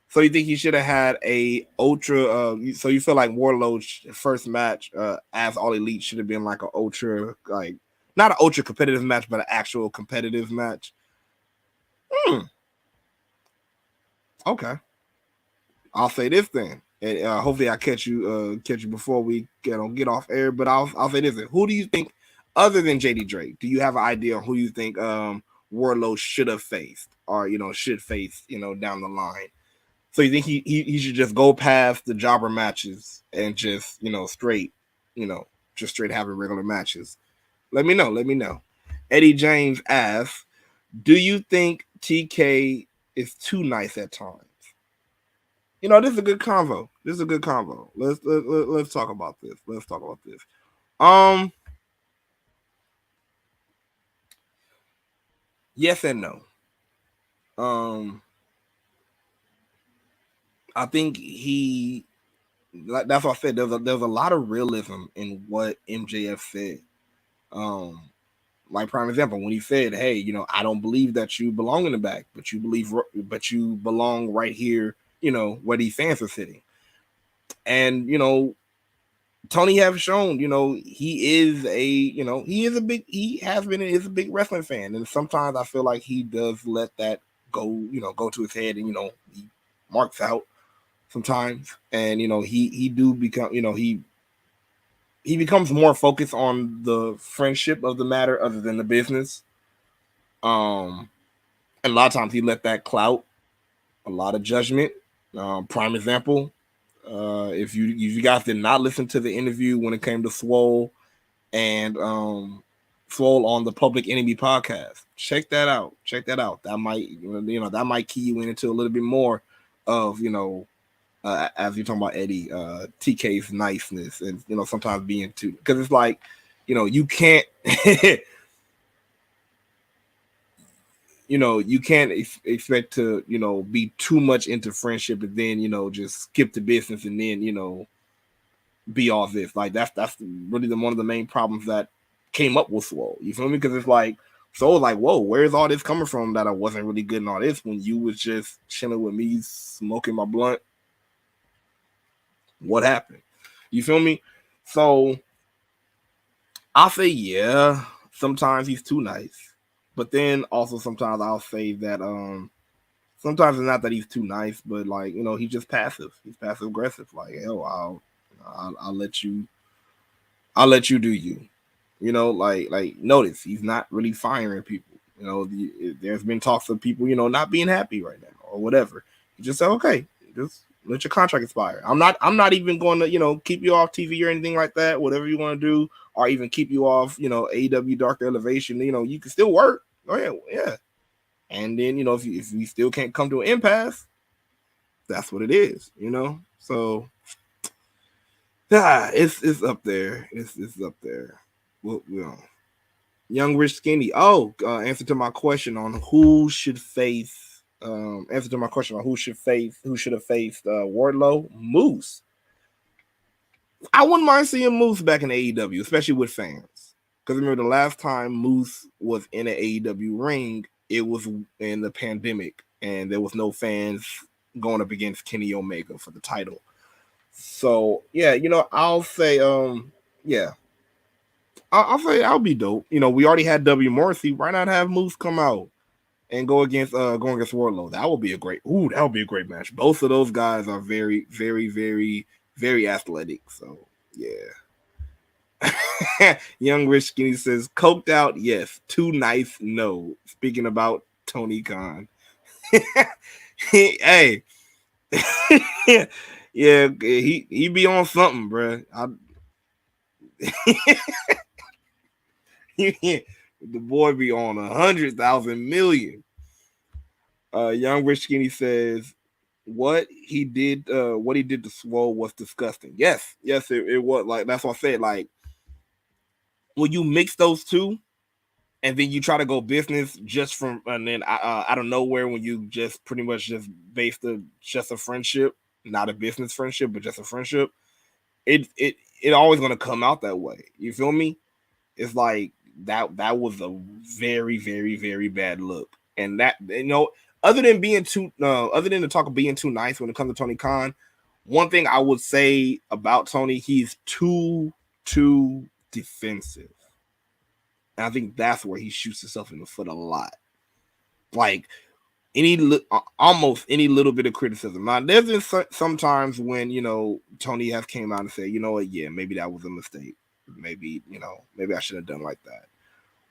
So you think he should have had a ultra? So you feel like Wardlow's first match as All Elite should have been like an ultra, like not an ultra competitive match, but an actual competitive match? Okay. I'll say this then, and hopefully I catch you before we get off air. But I'll say this then. Who do you think, other than JD Drake, do you have an idea on who you think Wardlow should have faced, or should face down the line? So you think he should just go past the jobber matches and just straight just straight having regular matches? Let me know. Eddie James asks, do you think TK is too nice at times? This is a good convo. Let's talk about this. Um, Yes and no. Um, I think he, that's what I said. There's a lot of realism in what MJF said. Um, like prime example when he said, "Hey, I don't believe that you belong in the back, but you belong right here. Where these fans are sitting." And Tony have shown, he is he has been and is a big wrestling fan, and sometimes I feel like he does let that go to his head, and he marks out sometimes, and he do become, he becomes more focused on the friendship of the matter other than the business. And a lot of times he let that clout a lot of judgment. Prime example, if you guys did not listen to the interview when it came to Swole and Swole on the Public Enemy podcast, check that out. Check that out. That might that might key you into a little bit more of as you're talking about Eddie, TK's niceness, and sometimes being too, because it's like you can't you can't expect to be too much into friendship and then just skip the business and then be all this. Like that's really one of the main problems that came up with Swole. You feel me? Because it's like so like, whoa, where's all this coming from that I wasn't really good in all this when you was just chilling with me, smoking my blunt? What happened? You feel me? So I'll say yeah. Sometimes he's too nice, but then also sometimes I'll say that sometimes it's not that he's too nice, but like he's just passive. He's passive aggressive. Like hell, I'll let you do you. Like notice he's not really firing people. There's been talks of people not being happy right now or whatever. He just said okay, just let your contract expire. I'm not even going to keep you off TV or anything like that. Whatever you want to do, or even keep you off AEW Dark Elevation. You can still work. Oh yeah. And then if we still can't come to an impasse, that's what it is. So it's up there. It's up there. Well, Young Rich Skinny. Oh, answer to my question on who should face. Answer to my question on who should have faced Wardlow. Moose. I wouldn't mind seeing Moose back in AEW, especially with fans. Because remember the last time Moose was in an AEW ring, it was in the pandemic, and there was no fans going up against Kenny Omega for the title. So yeah, I'll say yeah, I'll say I'll be dope. We already had W Morrissey. Why not have Moose come out and go against Wardlow? That would be a great match. Both of those guys are very, very, very, very athletic. So yeah. Young Rich Skinny says, coked out, yes. Too nice, no. Speaking about Tony Khan. Hey. Yeah, he be on something, bro. The boy be on 100,000 million. Young Rich Skinny says what he did to Swole was disgusting. Yes, it was. Like that's what I said. Like when you mix those two, and then you try to go business just from, and then out of nowhere when you just pretty much just base just a friendship, not a business friendship, but just a friendship. It always gonna come out that way. You feel me? It's like that was a very, very, very bad look. And that other than other than the talk of being too nice when it comes to Tony Khan, one thing I would say about Tony, he's too defensive. And I think that's where he shoots himself in the foot a lot. Like almost any little bit of criticism. Now, there's been sometimes when Tony has came out and said, you know what, yeah, maybe that was a mistake. Maybe I should have done like that.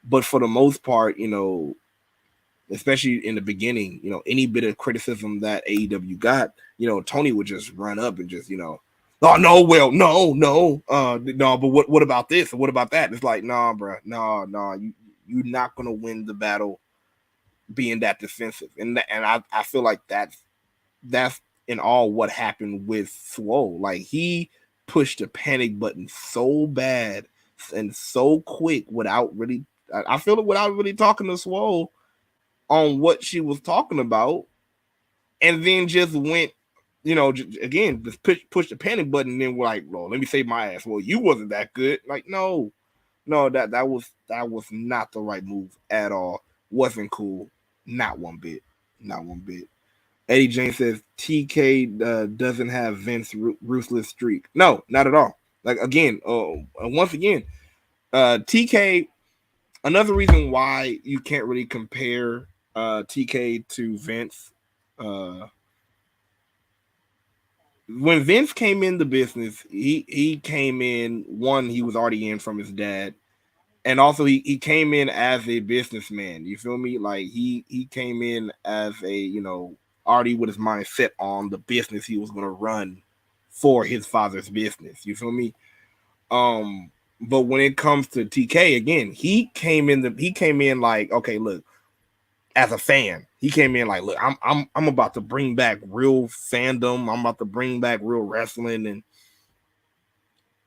But for the most part, especially in the beginning, any bit of criticism that AEW got, Tony would just run up and just, oh no, well, no, but what about this? Or what about that? It's like, nah, bro, nah, you're not gonna win the battle being that defensive. And I feel like that's in all what happened with Swole. Like he pushed the panic button so bad and so quick without really, I feel it without really talking to Swole. on what she was talking about, and then just went, again, just push the panic button. And then we're like, well, let me save my ass. Well, you wasn't that good. Like, no, that was not the right move at all. Wasn't cool. Not one bit. Not one bit. Eddie James says TK doesn't have Vince's ruthless streak. No, not at all. Like, again, once again, TK. Another reason why you can't really compare TK to Vince. When Vince came in the business, he came in, one, he was already in from his dad, and also he came in as a businessman. You feel me? Like he came in as a, already with his mind set on the business he was going to run for his father's business. You feel me? But when it comes to TK, again, he came in like, okay, look, as a fan, he came in like, look, I'm about to bring back real fandom. I'm about to bring back real wrestling, and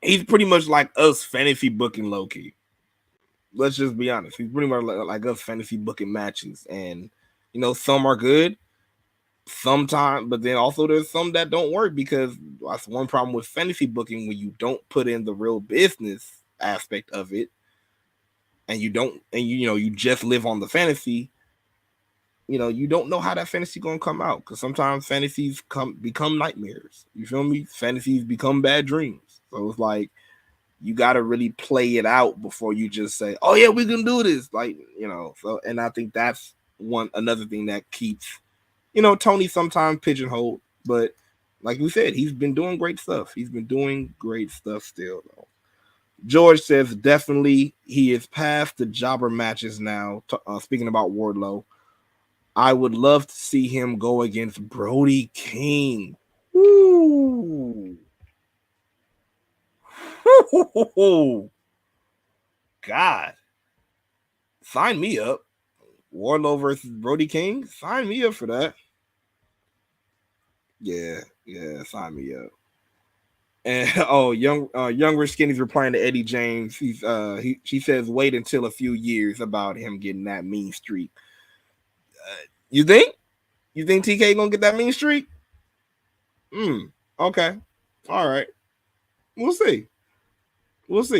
he's pretty much like us fantasy booking low key. Let's just be honest. He's pretty much like us fantasy booking matches, and some are good, sometimes, but then also there's some that don't work, because that's one problem with fantasy booking, when you don't put in the real business aspect of it, and you just live on the fantasy. You don't know how that fantasy gonna come out, because sometimes fantasies become nightmares. You feel me? Fantasies become bad dreams. So it's like you gotta really play it out before you just say, "Oh yeah, we can do this." Like, So, and I think that's another thing that keeps Tony sometimes pigeonholed, but like we said, he's been doing great stuff. He's been doing great stuff still, though. George says definitely he is past the jobber matches now. Speaking about Wardlow, I would love to see him go against Brody King. Woo. God. Sign me up. Wardlow versus Brody King? Sign me up for that. Yeah, sign me up. And younger skinny's replying to Eddie James. She says wait until a few years about him getting that mean streak. You think TK gonna get that mean streak? Okay, all right. We'll see.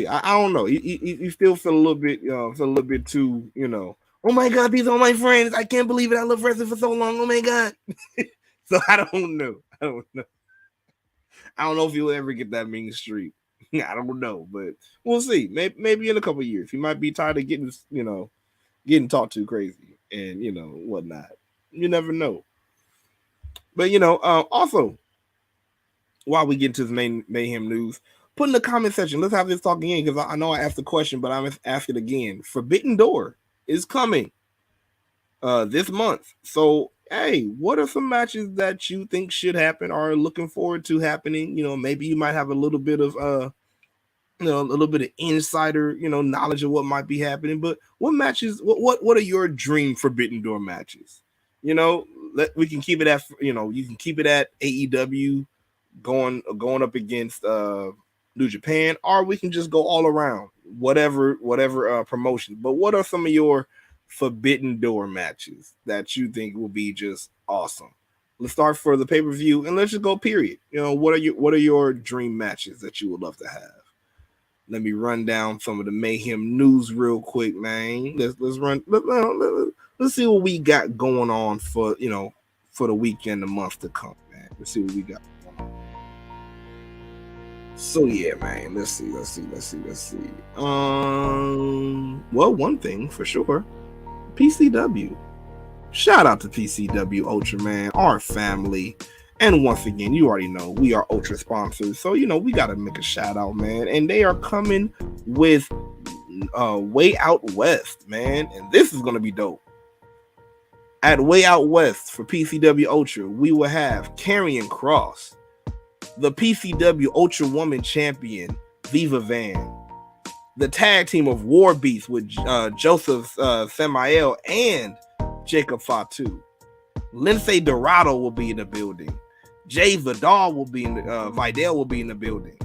I don't know. He still feel a little bit too. Oh my God, these are my friends. I can't believe it. I love wrestling for so long. Oh my God. So I don't know. I don't know if he'll ever get that mean streak. I don't know, but we'll see. Maybe in a couple of years, he might be tired of getting talked to crazy and whatnot. You never know. But also, while we get into the main mayhem news, put in the comment section. Let's have this talk again, because I know I asked the question, but I'm gonna ask it again. Forbidden Door is coming this month. So hey, what are some matches that you think should happen or are looking forward to happening? Maybe you might have a little bit of a little bit of insider, knowledge of what might be happening. But what matches? What are your dream Forbidden Door matches? We can keep it at you can keep it at AEW going up against New Japan, or we can just go all around whatever promotion. But what are some of your Forbidden Door matches that you think will be just awesome? Let's start for the pay-per-view, and let's just go period. What are your dream matches that you would love to have? Let me run down some of the mayhem news real quick, man. Let's see what we got going on for the weekend, the month to come, man. Let's see what we got going on. So yeah, man. Let's see. Well, one thing for sure, PCW. Shout out to PCW Ultraman, our family. And once again, you already know we are Ultra sponsors, so we gotta make a shout out, man. And they are coming with Way Out West, man, and this is gonna be dope. At Way Out West for PCW Ultra, we will have Karrion Kross, the PCW Ultra Woman Champion Viva Van, the tag team of War Beasts with Joseph Samael and Jacob Fatu. Lindsay Dorado will be in the building. Jay Vidal will be in the building,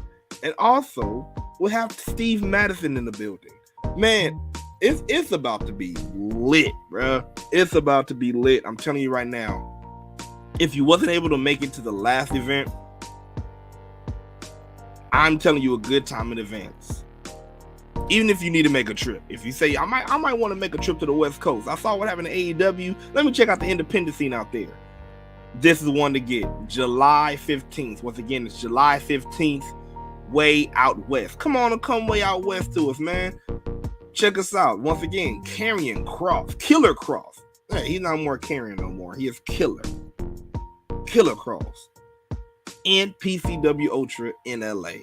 and also we'll have Steve Madison in the building. Man, it's about to be lit, bro. It's about to be lit. I'm telling you right now. If you wasn't able to make it to the last event, I'm telling you a good time in advance. Even if you need to make a trip. If you say, I might want to make a trip to the West Coast. I saw what happened to AEW. Let me check out the independent scene out there. This is one to get. July 15th. Once again, it's July 15th. Way out west. Come on and come way out west to us, man. Check us out. Once again, Karrion Kross. Killer Kross. Yeah, he's not more Karrion no more. He is Killer. Killer Kross. And PCW Ultra in LA.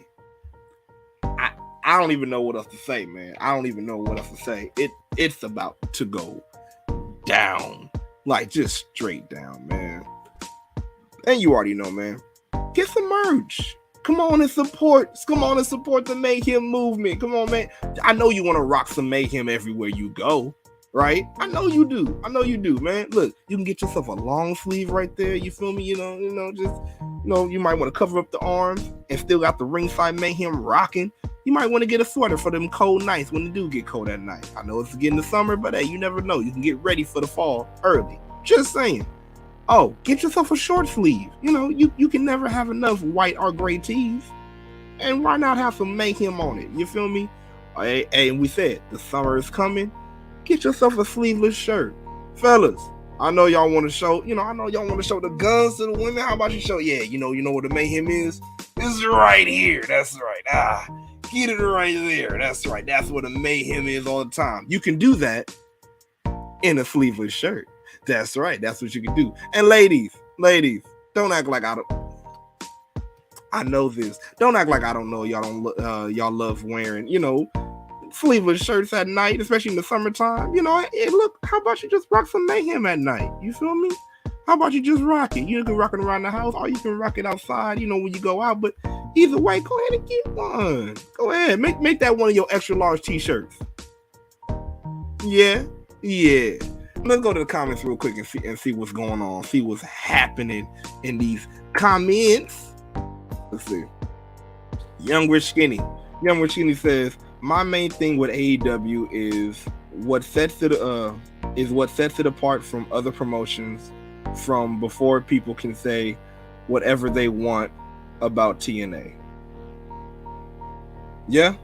I don't even know what else to say, man. I don't even know what else to say. It's about to go down. Like, just straight down, man. And you already know, man. Get some merch. Come on and support. Come on and support the Mayhem movement. Come on, man. I know you want to rock some Mayhem everywhere you go, right? I know you do. I know you do, man. Look, you can get yourself a long sleeve right there. You feel me? You might want to cover up the arms and still got the ringside Mayhem rocking. You might want to get a sweater for them cold nights when it do get cold at night. I know it's getting the summer, but hey, you never know. You can get ready for the fall early. Just saying. Oh, get yourself a short sleeve. You can never have enough white or gray tees. And why not have some Mayhem on it? You feel me? Hey, and we said the summer is coming. Get yourself a sleeveless shirt. Fellas, I know y'all want to show, the guns to the women. How about you show? Yeah, you know what the Mayhem is? It's right here. That's right. Get it right there. That's right. That's what a Mayhem is all the time. You can do that in a sleeveless shirt. That's right. That's what you can do. And ladies, don't act like I know this. Don't act like I don't know. Y'all love wearing, sleeveless shirts at night, especially in the summertime. Look, how about you just rock some Mayhem at night? You feel me? How about you just rock it? You can rock it around the house, or you can rock it outside, when you go out. But either way, go ahead and get one. Go ahead. Make that one of your extra large t-shirts. Yeah. Let's go to the comments real quick and see what's going on. See what's happening in these comments. Let's see. Young Rich Skinny says, my main thing with AEW is what sets it apart from other promotions from before people can say whatever they want about TNA. Yeah.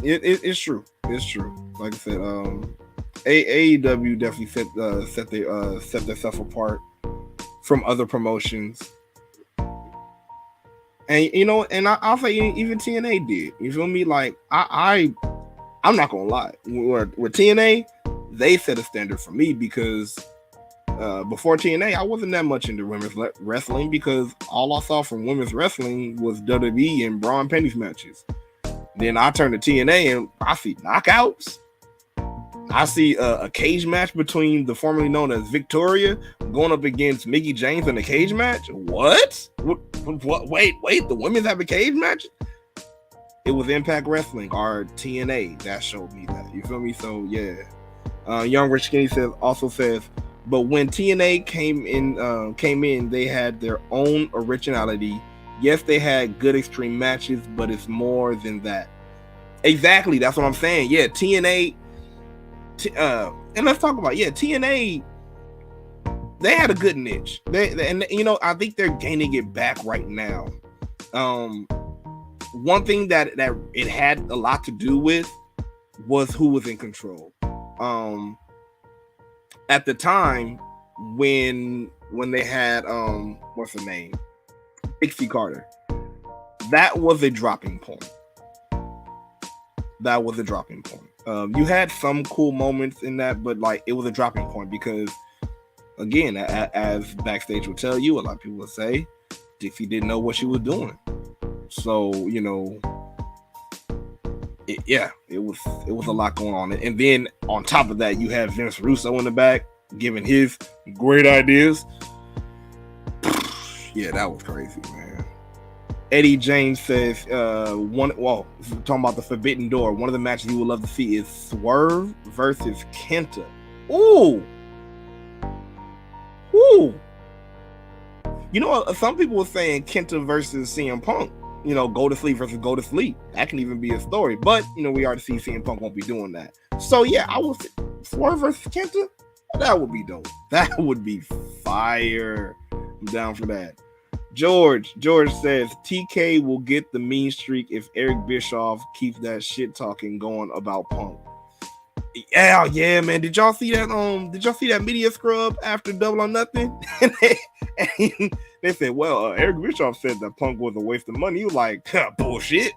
It's true. It's true. Like I said, AEW definitely set themselves apart from other promotions. And and I'll say even TNA did. You feel me? Like I'm not gonna lie. With TNA, they set a standard for me because before TNA, I wasn't that much into women's wrestling because all I saw from women's wrestling was WWE and bra and panties matches. Then I turn to TNA and I see knockouts. I see a cage match between the formerly known as Victoria going up against Mickie James in a cage match. What? Wait, the women's have a cage match? It was Impact Wrestling or TNA that showed me that. You feel me? So yeah. Young Rich Skinny says, but when TNA came in, they had their own originality. Yes, they had good extreme matches, but it's more than that. Exactly, that's what I'm saying. Yeah, TNA. And let's talk about TNA. They had a good niche. I think they're gaining it back right now. One thing that it had a lot to do with was who was in control. At the time when they had what's her name, Dixie Carter, that was a dropping point. You had some cool moments in that, but like it was a dropping point because, again, as backstage would tell you, a lot of people would say Dixie didn't know what she was doing. So it was a lot going on, and then on top of that, you have Vince Russo in the back giving his great ideas. Yeah, that was crazy, man. Eddie James says, talking about the Forbidden Door, one of the matches you would love to see is Swerve versus Kenta. Ooh. Some people were saying Kenta versus CM Punk. Go to sleep versus go to sleep. That can even be a story. But, we already see CM Punk won't be doing that. So yeah, I would Swerve versus Kenta. That would be dope. That would be fire. I'm down for that. George says TK will get the mean streak if Eric Bischoff keeps that shit talking going about Punk. Yeah, man. Did y'all see that? Did y'all see that media scrub after Double or Nothing? and they said, well, Eric Bischoff said that Punk was a waste of money. He was like, bullshit.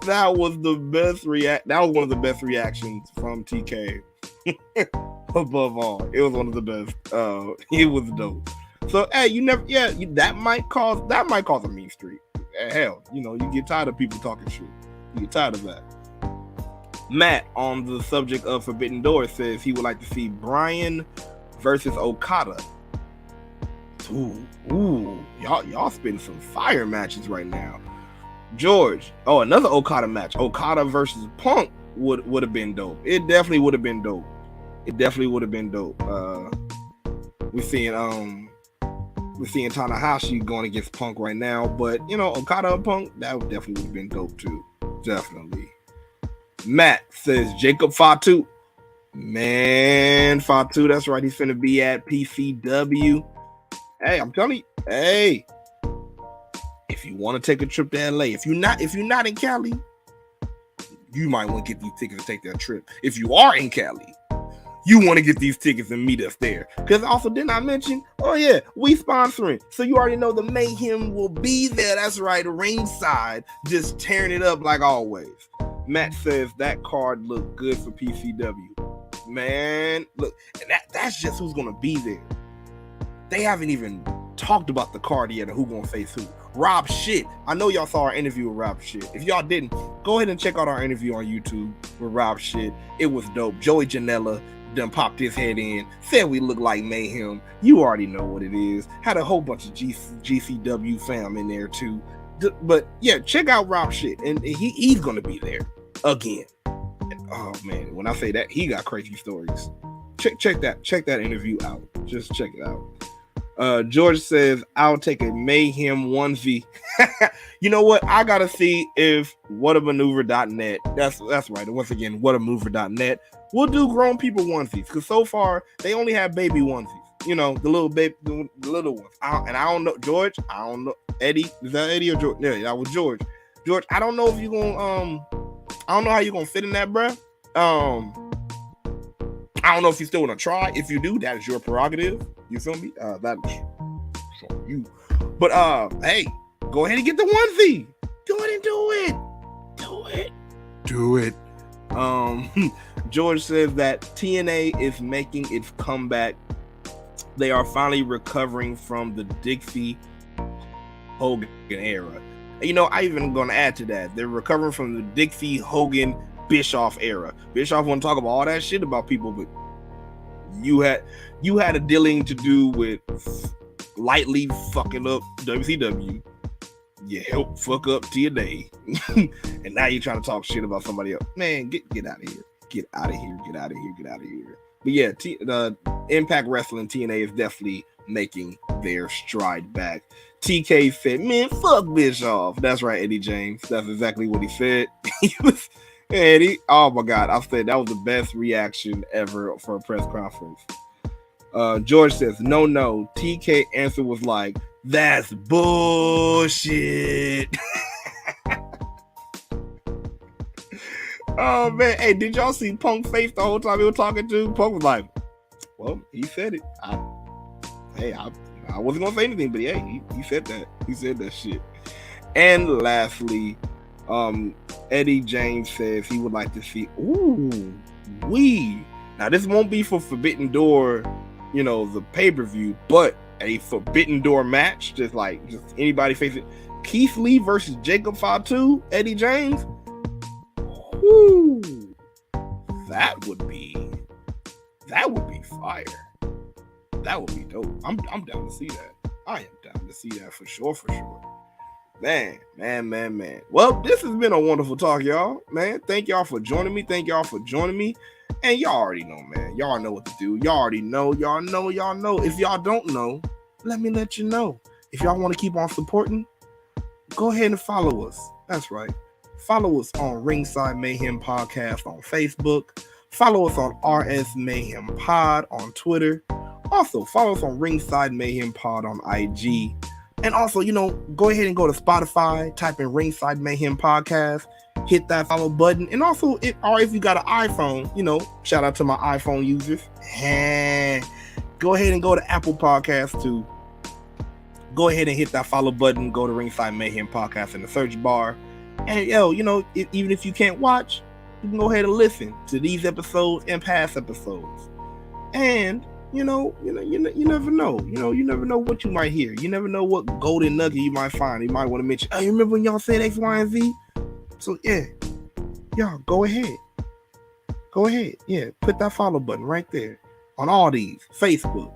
That was the best That was one of the best reactions from TK. Above all, it was one of the best. It was dope. So hey, that might cause a mean streak. Hell, you get tired of people talking shit. You get tired of that. Matt, on the subject of Forbidden Door, says he would like to see Bryan versus Okada. Ooh, y'all spitting some fire matches right now. George, another Okada match. Okada versus Punk would have been dope. It definitely would have been dope. We're seeing Tanahashi going against Punk right now, but Okada and Punk, that definitely would have been dope too. Definitely. Matt says Jacob Fatu. Man, Fatu, that's right. He's finna be at PCW. Hey, I'm telling you, hey. If you want to take a trip to LA, if you're not in Cali, you might want to get these tickets to take that trip. If you are in Cali, you want to get these tickets and meet us there. Because also, didn't I mention, we sponsoring. So you already know the Mayhem will be there. That's right, ringside, just tearing it up like always. Matt says that card looked good for PCW. Man, look, and that's just who's going to be there. They haven't even talked about the card yet or who going to face who. Rob Shit. I know y'all saw our interview with Rob Shit. If y'all didn't, go ahead and check out our interview on YouTube with Rob Shit. It was dope. Joey Janela done popped his head in, said we look like Mayhem. You already know what it is. Had a whole bunch of GCW fam in there too. But yeah, check out Rob Shit. And he's going to be there again. And, oh man, when I say that, he got crazy stories. Check that interview out. Just check it out. George says, I'll take a Mayhem onesie. You know what? I gotta see if whatamaneuver.net, that's right. And once again, whatamaneuver.net will do grown people onesies. Because so far, they only have baby onesies. The little baby, the little ones. I don't know, George. I don't know. Eddie, is that Eddie or George? Yeah, that was George. George, I don't know if you're gonna I don't know how you're gonna fit in that, bruh. I don't know if you still want to try. If you do, that is your prerogative. You feel me? That is for you. But hey, go ahead and get the onesie. Go ahead and do it. George says that TNA is making its comeback. They are finally recovering from the Dixie Hogan era. I even gonna add to that. They're recovering from the Dixie Hogan Bischoff era. Bischoff want to talk about all that shit about people, but you had a dealing to do with lightly fucking up WCW. You helped fuck up TNA, and now you're trying to talk shit about somebody else. Man, get out of here. Get out of here. But yeah, the Impact Wrestling TNA is definitely making their stride back. TK said, man, fuck Bischoff. That's right, Eddie James. That's exactly what he said. Eddie, oh my God, I said that was the best reaction ever for a press conference. George says, no, TK answer was like, that's bullshit. Oh man, hey, did y'all see Punk face the whole time he was talking to? Punk was like, well, he said it. I wasn't gonna say anything, but yeah, he said that. He said that shit. And lastly, Eddie James says he would like to see now this won't be for Forbidden Door, the pay-per-view, but a Forbidden Door match, just anybody face it. Keith Lee versus Jacob Fatu, Eddie James. That would be fire. That would be dope. I'm down to see that. I am down to see that for sure. Man. Well, this has been a wonderful talk, y'all. Man, thank y'all for joining me. And y'all already know, man. Y'all know what to do. Y'all already know. Y'all know. If y'all don't know, let me let you know. If y'all want to keep on supporting, go ahead and follow us. That's right. Follow us on Ringside Mayhem Podcast on Facebook. Follow us on RS Mayhem Pod on Twitter. Also, follow us on Ringside Mayhem Pod on IG. And also, go ahead and go to Spotify, type in Ringside Mayhem Podcast, hit that follow button. And also, if you got an iPhone, shout out to my iPhone users. Go ahead and go to Apple Podcasts too. Go ahead and hit that follow button. Go to Ringside Mayhem Podcast in the search bar. And even if you can't watch, you can go ahead and listen to these episodes and past episodes. And you never know. You never know what you might hear. You never know what golden nugget you might find. You might want to mention, hey, remember when y'all said X, Y, and Z? So yeah, y'all go ahead. Yeah, put that follow button right there on all these: Facebook,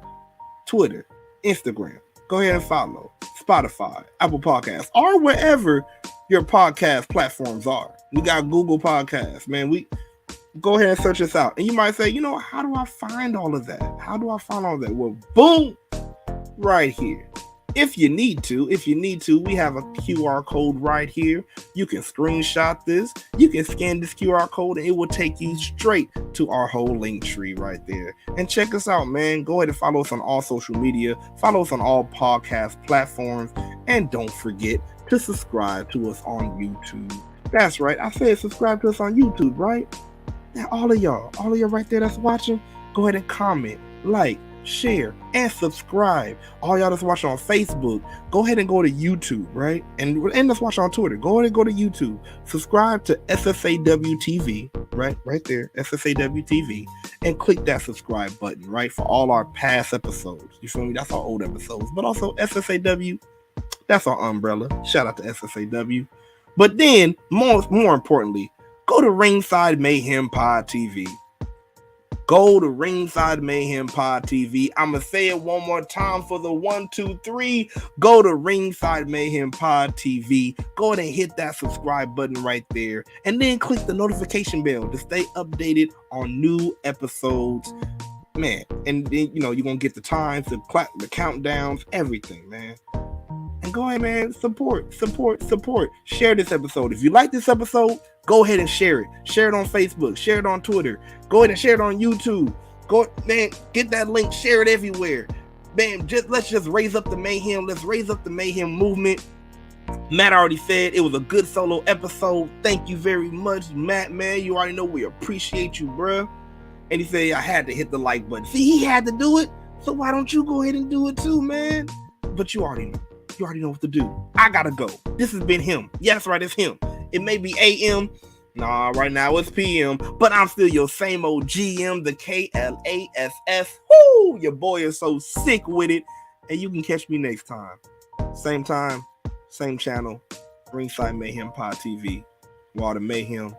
Twitter, Instagram. Go ahead and follow Spotify, Apple Podcasts, or wherever your podcast platforms are. We got Google Podcasts, man. Go ahead and search us out. And you might say, how do I find all of that? Well, boom, right here. If you need to, we have a QR code right here. You can screenshot this. You can scan this QR code and it will take you straight to our whole link tree right there. And check us out, man. Go ahead and follow us on all social media. Follow us on all podcast platforms. And don't forget to subscribe to us on YouTube. That's right. I said subscribe to us on YouTube, right? Now, all of y'all right there that's watching, go ahead and comment, like, share, and subscribe. All y'all that's watching on Facebook, go ahead and go to YouTube, right? And that's watching on Twitter. Go ahead and go to YouTube. Subscribe to SSAW TV, right there, SSAW TV, and click that subscribe button, right, for all our past episodes. You feel me? That's our old episodes, but also SSAW, that's our umbrella. Shout out to SSAW. But then, more importantly, go to Ringside Mayhem Pod TV. Go to Ringside Mayhem Pod TV. I'm going to say it one more time for the 1, 2, 3. Go to Ringside Mayhem Pod TV. Go ahead and hit that subscribe button right there. And then click the notification bell to stay updated on new episodes. Man, and then, you're going to get the times, the countdowns, everything, man. And go ahead, man, support. Share this episode. If you like this episode, go ahead and share it. Share it on Facebook. Share it on Twitter. Go ahead and share it on YouTube. Man, get that link. Share it everywhere. Man, let's raise up the mayhem. Let's raise up the mayhem movement. Matt already said it was a good solo episode. Thank you very much, Matt, man. You already know we appreciate you, bruh. And he said I had to hit the like button. See, he had to do it. So why don't you go ahead and do it too, man? But you already know. You already know what to do. I gotta go. This has been him. Yes, right, it's him. It may be AM. Nah, right now it's PM. But I'm still your same old GM, the KLASS. Woo! Your boy is so sick with it. And you can catch me next time. Same time, same channel. Ringside Mayhem Pod TV. While the mayhem,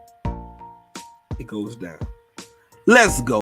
it goes down. Let's go.